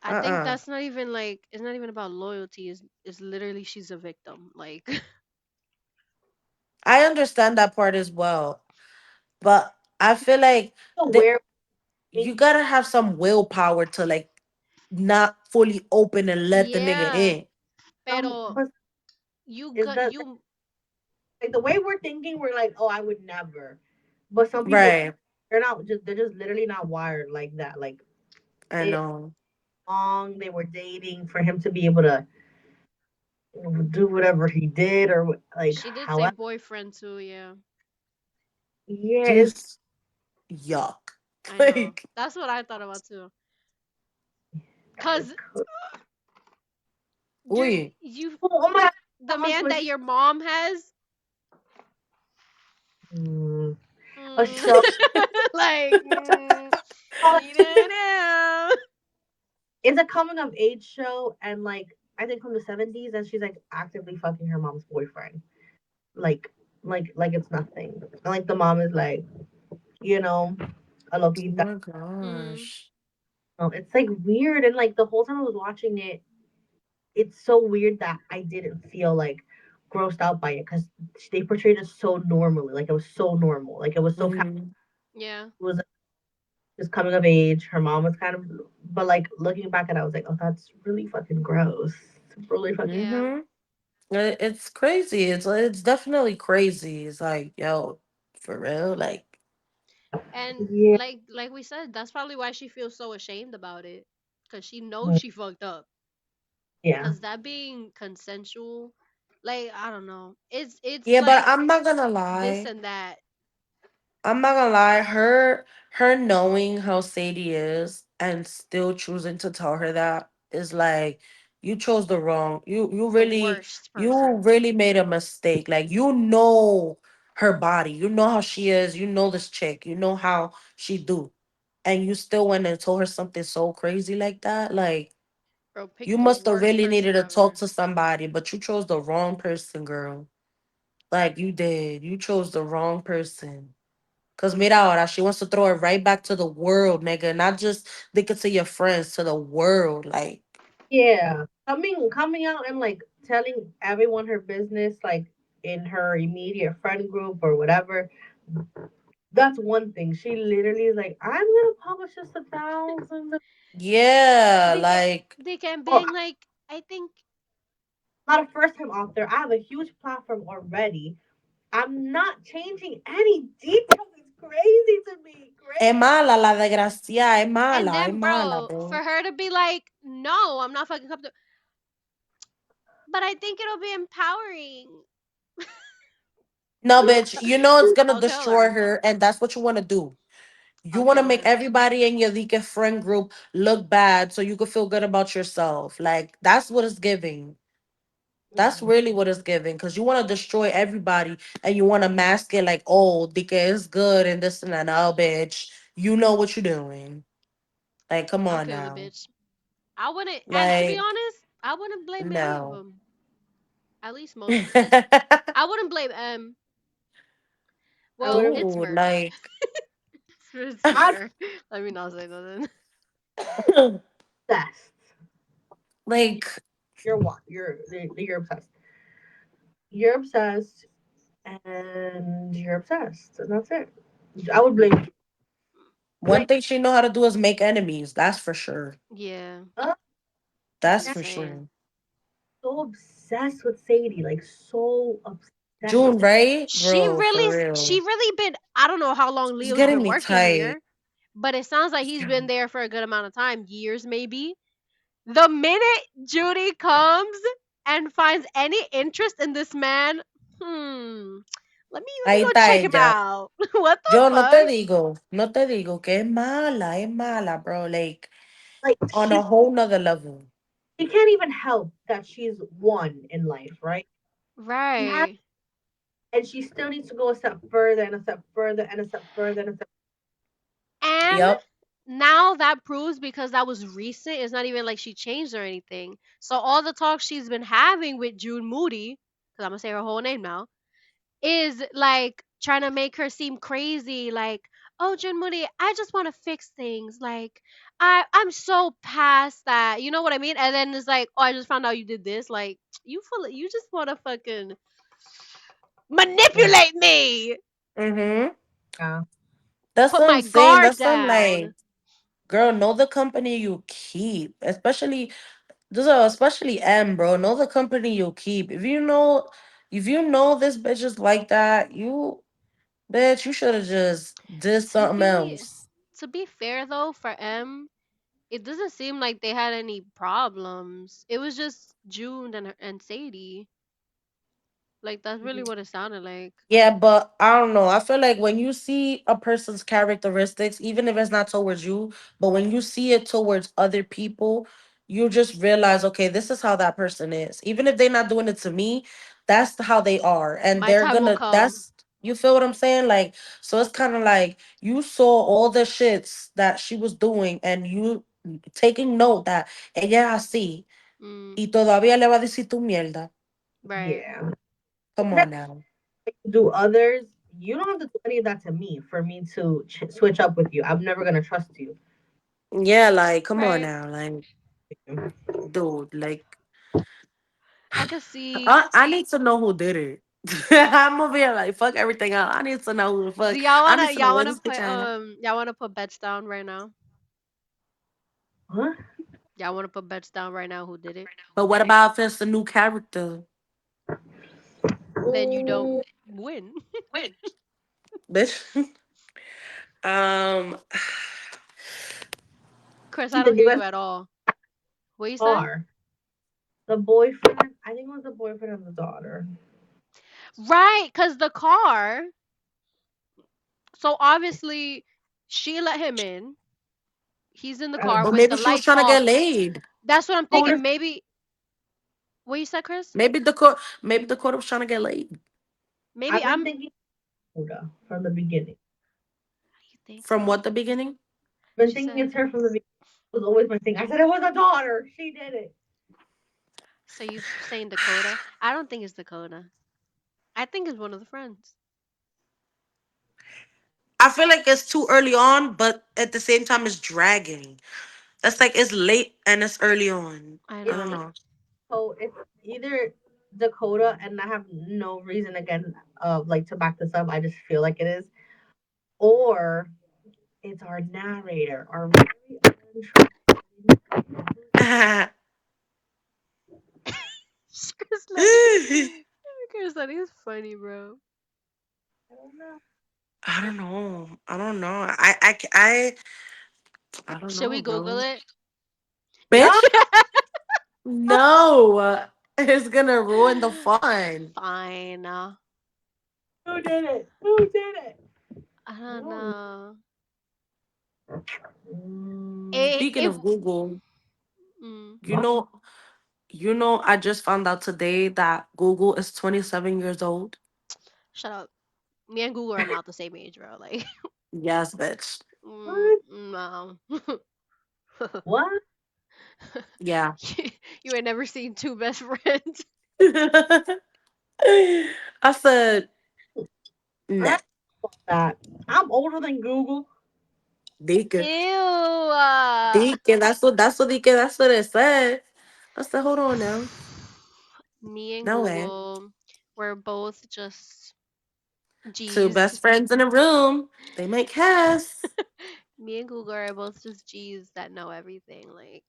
I think Uh-uh. that's not even like it's not even about loyalty. It's literally she's a victim. Like I understand that part as well. But I feel like that Where you gotta have some willpower to like not fully open and let the nigga yeah, in. pero but you is got that you like the way we're thinking? We're like, oh, I would never. But some people, Right. they're just literally not wired like that. Like I they know. long they were dating for him to be able to do whatever he did or like she did say however. boyfriend too, yeah. Yeah, it's Just yuck. I know. Like, That's what I thought about too. that is Cause cool. you Oh, oh my the God, onto man a that your mom has mm, a mm, show. like you don't know. It's a coming of age show, and like I think from the 70s, and she's like actively fucking her mom's boyfriend, like like it's nothing. And like the mom is like, you know, a oh loquita. my Mm, gosh. It's like weird, and like the whole time I was watching it, it's so weird that I didn't feel like grossed out by it because they portrayed it so normally, like it was so normal, like it was so Mm-hmm. yeah. it was just coming of age. Her mom was kind of, but like looking back at it, I was like, oh, that's really fucking gross. It's really fucking. Yeah. Mm-hmm. It's crazy. It's definitely crazy. It's like, yo, for real, like, And Yeah, like we said, that's probably why she feels so ashamed about it. Cause she knows she fucked up. yeah. Cause that being consensual, like I don't know. It's yeah. But like I'm not gonna this lie. and that. I'm not gonna lie. Her knowing how Sadie is and still choosing to tell her that is like you chose the wrong. The worst You person. really made a mistake. Like you know her body. You know how she is. You know this chick. You know how she do. And you still went and told her something so crazy like that. Like Bro, You pick the must have worst really needed person to talk ever. to somebody, but you chose the wrong person, girl. Like you did. You chose the wrong person. Cause mira ahora, she wants to throw it right back to the world, nigga. Not just think it to your friends, to the world. Like, Yeah, coming out and like telling everyone her business, like in her immediate friend group or whatever. That's one thing. She literally is like, I'm gonna publish this to thousands of. yeah, like, They can Oh, being like, I think, I'm not a first time author. I have a huge platform already. I'm not changing any details. It's crazy to me. es Crazy. mala la desgracia, and es then, mala, bro, bro. for her to be like, no, I'm not fucking comfortable. But I think it'll be empowering. No, bitch, you know it's gonna I'll kill destroy her. her, and that's what you wanna do. You I'll wanna kill make her. everybody in your Lika friend group look bad so you can feel good about yourself. Like, that's what it's giving. That's Mm-mm. really what it's giving. Cause you wanna destroy everybody and you wanna mask it like, oh, Dika is good and this and that. No, bitch. You know what you're doing. Like, come I'll on kill the now. bitch. I wouldn't, and to be Like, honest, I wouldn't blame any of no. them. At least most of them. I wouldn't blame I well, would have it's Dude, murder. like, It's had murder. Let me not say nothing. like, obsessed. You're what? You're obsessed. You're obsessed, and you're obsessed, and that's it. I would blame you. one Like, thing she know how to do is make enemies. That's for sure. Yeah, uh, that's That's I'm for insane. sure. so obsessed with Sadie. Like, so obsessed. June, right? Bro, for She real. really been. I don't know how long It's Leo's getting been me working tight. here, but it sounds like he's been there for a good amount of time, years maybe. The minute Judy comes and finds any interest in this man, let me Ahí go está check him ella. out. What the Yo fuck? no te digo que es mala, bro. Like, Like, on a whole nother level. she can't even help that she's one in life, right? She has, Right. and she still needs to go a step further and a step further and a step further and a step. And Yep. now that proves because that was recent, it's not even like she changed or anything. So all the talk she's been having with June Moody, because I'm gonna say her whole name now, is like trying to make her seem crazy, like, oh June Moody, I just want to fix things. Like I'm so past that. You know what I mean? And then it's like, oh, I just found out you did this. Like, you just wanna fucking Yeah, manipulate me. Mm-hmm. yeah. That's Put what I'm my saying. guard That's what I'm like, down. girl, know the company you keep. Especially this especially M, bro. Know the company you keep. If you know this bitch is like that, you bitch, you should have just did To something be else. to be fair though, for M, it doesn't seem like they had any problems. It was just June and Sadie. Like that's really what it sounded like. Yeah, but I don't know. I feel like when you see a person's characteristics, even if it's not towards you, but when you see it towards other people, you just realize, okay, this is how that person is. Even if they're not doing it to me, that's how they are. And My they're time will gonna, come. that's, you feel what I'm saying? Like, so it's kind of like you saw all the shits that she was doing and you taking note that ella es así Mm, y todavía le va a decir tu mierda. right. Yeah. Come That on now. do others. You don't have to do any of that to me for me to switch up with you. I'm never gonna trust you. Yeah, like, come on Right. now. Like, dude, like, I could see. I need to know who did it. I'm over here like fuck everything else. I need to know who the Do fuck. I need to know y'all where wanna this bitch put at. y'all wanna put bets down right now? Huh? Y'all wanna put bets down right now who did it? But what about if it's a new character, Then you don't Mm, win. bitch? um, Chris, I the don't hear US you at all. What you said? car. The boyfriend. I think it was the boyfriend and the daughter. Right, cause the car. So obviously, she let him in. He's in the car or with maybe the she was lights trying to off. get laid. That's what I'm Told thinking. her Maybe. What you said, Chris? Maybe the court was trying to get laid. Maybe I've been I'm. thinking Huda from the beginning. You think From so? what the beginning? I've been She thinking said. it's her from the beginning. was always my thing. I said it was a daughter. She did it. So you saying Dakota? I don't think it's Dakota. I think it's one of the friends. I feel like it's too early on, but at the same time, it's dragging. That's like it's late and it's early on. I I It's don't know. know. so it's either Dakota, and I have no reason again like to back this up. I just feel like it is, or it's our narrator, our very own. Chris Lenny. Chris Lenny is funny, bro. I don't know. I don't know. I don't know. I don't Should know, we Google bro. it? No, Bitch, no. It's gonna ruin the fun. Fine. who did it? Who did it? I I don't don't know. know. Speaking It of Google, mm, you know, I just found out today that Google is 27 years old. shut up. Me and Google are not the same age, bro. Like, Yes, bitch. What? no. What? Yeah. You ain't never seen two best friends. I said, I nah, don't know that. I'm older than Google. Dike. Ew. Dike, that's what it said. I said, hold on now. Me and No way. Google, we're both just Two G's. best friends in a room. They make Cass. Me and Google are both just G's that know everything. Like,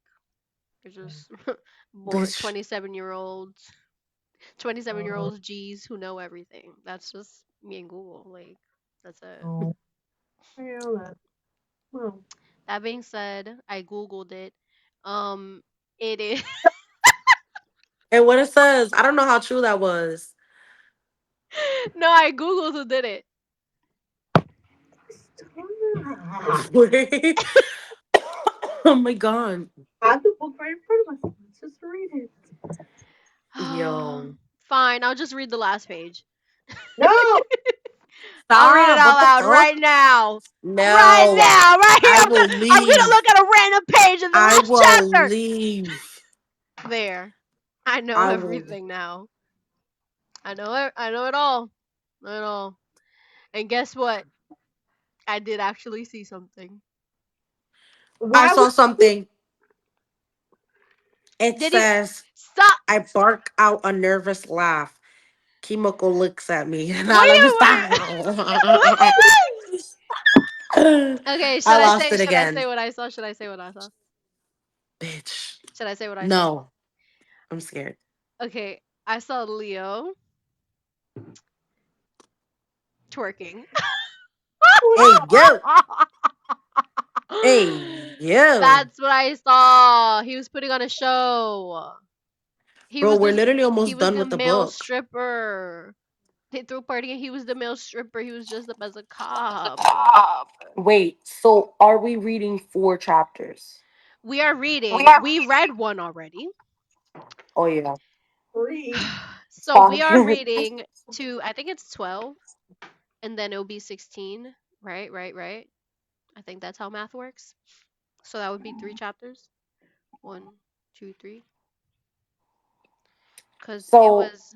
we're just bored Bitch. 27-year-olds, 27-year-olds Oh, G's who know everything. That's just me and Google. Like, that's it. no. I know that. Well, That being said, I Googled it. Um, it is. And what it says, I don't know how true that was. No, I Googled who did it. stop. Wait. Oh my god. I have the book right in front of us. Let's just read it. Yo. Fine, I'll just read the last page. No! I'll read it Stop. out What the loud right fuck? now. Right No. now, right here. I I'm will gonna, I'm gonna leave. look at a random page in the I last will chapter. leave. There. I know I will. everything now. I know it. I know it all. Know it all. And guess what? I did actually see something. I Why saw would you? something. It Did he says, stop? I bark out a nervous laugh. Kimiko looks at me. Now let me What stop. do you what the heck? Okay, I should I lost say it should I say again. what I saw? Should I say what I saw? Bitch. Should I say what I saw? No. I'm scared. Okay, I saw Leo twerking. Hey, yo. Hey, yo. That's what I saw. He was putting on a show. He Bro, was we're the literally he almost was done the with the male book. stripper. They threw a party and he was the male stripper. He was dressed up as a cop. Wait, so are we reading 4 chapters? We are reading. We read one already. Oh, yeah. read? So we Fuck. are reading to I think it's 12 and then it'll be 16. Right, right, right. I think that's how math works. So that would be 3 chapters. One, two, three. Cause it So was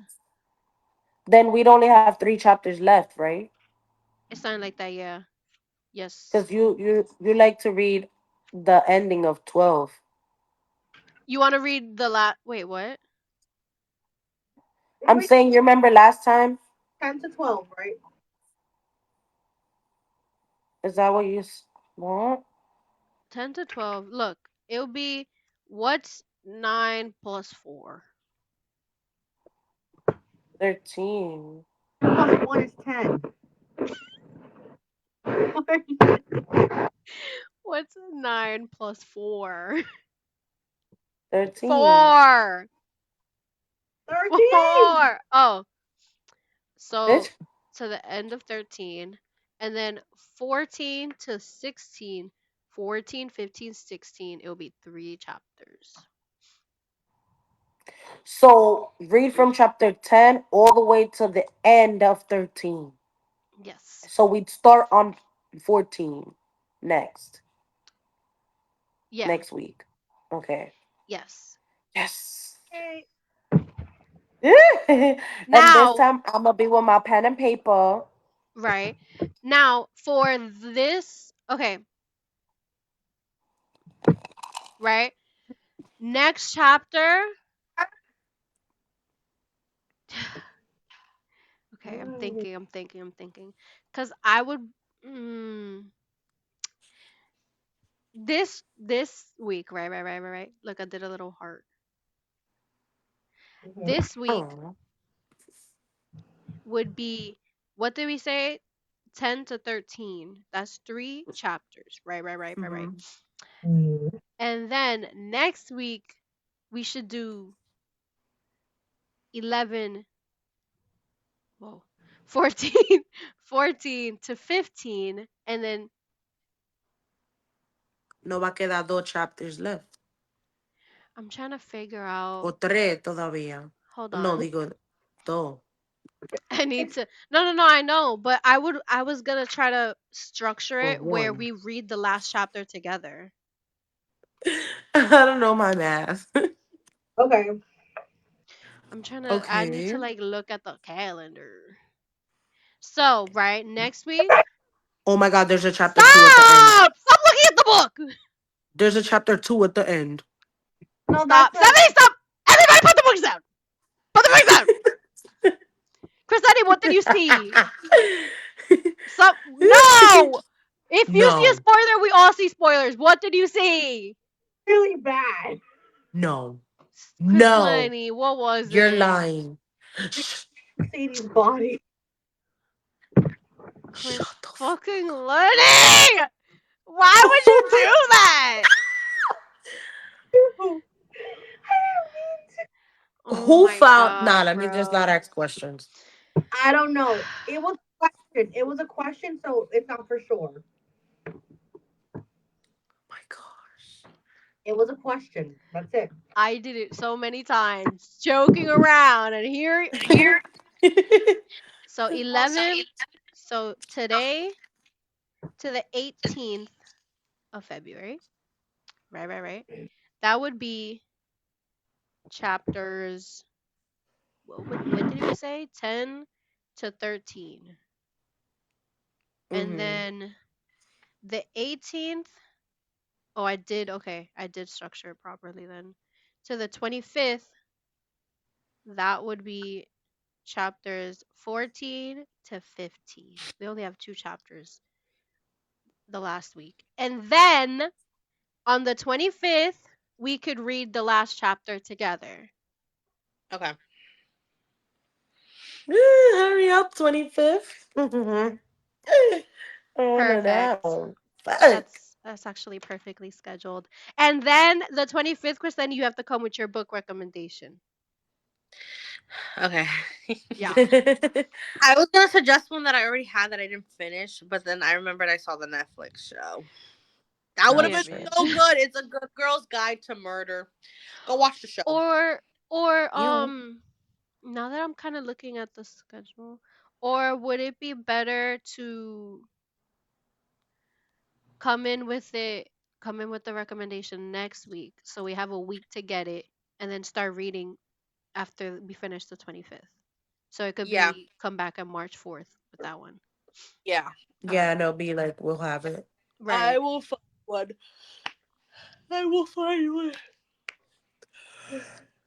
then we'd only have 3 chapters left, right? it sounded like that, yeah. Yes. Because you like to read the ending of 12. You wanna read the wait, what? We're I'm reading saying, you remember last time? 10 to 12, right? Is that what want? 10 to 12. Look, it'll be what's 9 plus 4? 13. Plus 1 is 10. What's 9 plus 4? 13. 4. 13! 4. Oh, so Bitch. to the end of 13, and then 14 to 16, 14, 15, 16. It'll be 3 chapters. So read from chapter 10 all the way to the end of 13. Yes. So we'd start on 14 next. Yeah. next week. Okay. Yes. Yes. Hey. And this Now, time I'm gonna be with my pen and paper. right. Now for this, okay, right? Next chapter. Okay, I'm thinking. Cuz I would mm, this week, right. Look, I did a little heart. This week Oh. would be, what did we say? 10 to 13. That's 3 chapters. Right. Mm-hmm. And then next week we should do 11, whoa, 14, 14 to 15, and then No va a quedar dos chapters left. I'm trying to figure out. O tres todavía. Hold No, on. digo dos. I need to. No, I know, but I was going to try to structure Or it where one. we read the last chapter together. I don't know my math. Okay. I need Okay. to like look at the calendar. So, right, next week. Oh my god, there's a chapter two at the end. Stop! Stop looking at the book! There's a chapter two at the end. No, that's Stop. not. Stephanie, stop! Everybody put the books down! Put the books down! Chrisetti, what did you see? Some no. If you see a No. spoiler, we all see spoilers. What did you see? Really bad. No. Chris No. Lenny, what was You're it? lying. Shh. Sadie's body. Chris Shut the fuck fucking Lenny! Why would you do that? I Oh Who my found nah, god, let me just not bro. ask questions. don't know. It was a question. It was a question, so it's not for sure. My gosh. It was a question. That's it. I did it so many times, joking around, and here. So 11. So today to the 18th of February. Right. That would be chapters. What did we say? 10 to 13. And Mm-hmm. then the 18th. Oh, I did. Okay, I did structure it properly then. To the 25th, that would be chapters 14 to 15. We only have 2 chapters the last week. And then on the 25th, we could read the last chapter together. Okay. Hurry up, 25th. Mm-hmm. I wanna Perfect. know. Fuck. That's actually perfectly scheduled. And then the 25th, Chris, then you have to come with your book recommendation. Okay. Yeah. I was gonna suggest one that I already had that I didn't finish, but then I remembered I saw the Netflix show. That would have That's been Damn true. it. so good. It's a good girl's guide to murder. Go watch the show. Or You. now that I'm kind of looking at the schedule, or would it be better to come in with it come in with the recommendation next week so we have a week to get it and then start reading after we finish the 25th. So it could Yeah. be come back on March 4th with that one. Yeah. Okay. Yeah, no, be like, we'll have it. I Right. will find one. I will find one.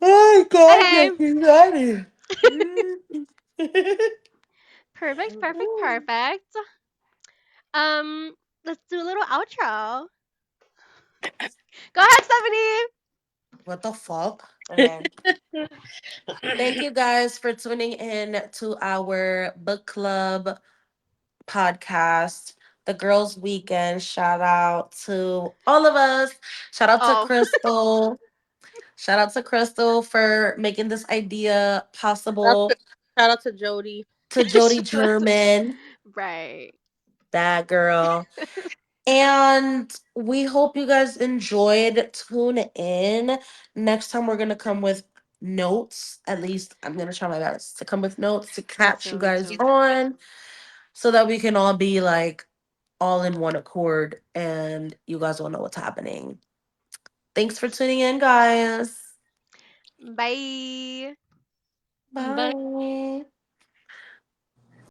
Oh God, Okay. get me ready. Perfect. Let's do a little outro. Go ahead, Stephanie. What the fuck? Okay. Thank you guys for tuning in to our book club podcast, the girls' weekend. Shout out to all of us. Shout out to Oh, Crystal. Shout out to Crystal for making this idea Shout out possible. to, shout out to Jody. To Jody shout out to Gehrman, right. that girl. And we hope you guys enjoyed. Tune in. Next time we're gonna come with notes. At least I'm gonna try my best to come with notes to Me catch you too. Me guys too. on so that we can all be like all in one accord and you guys will know what's happening. Thanks for tuning in, guys. Bye. Bye. Bye.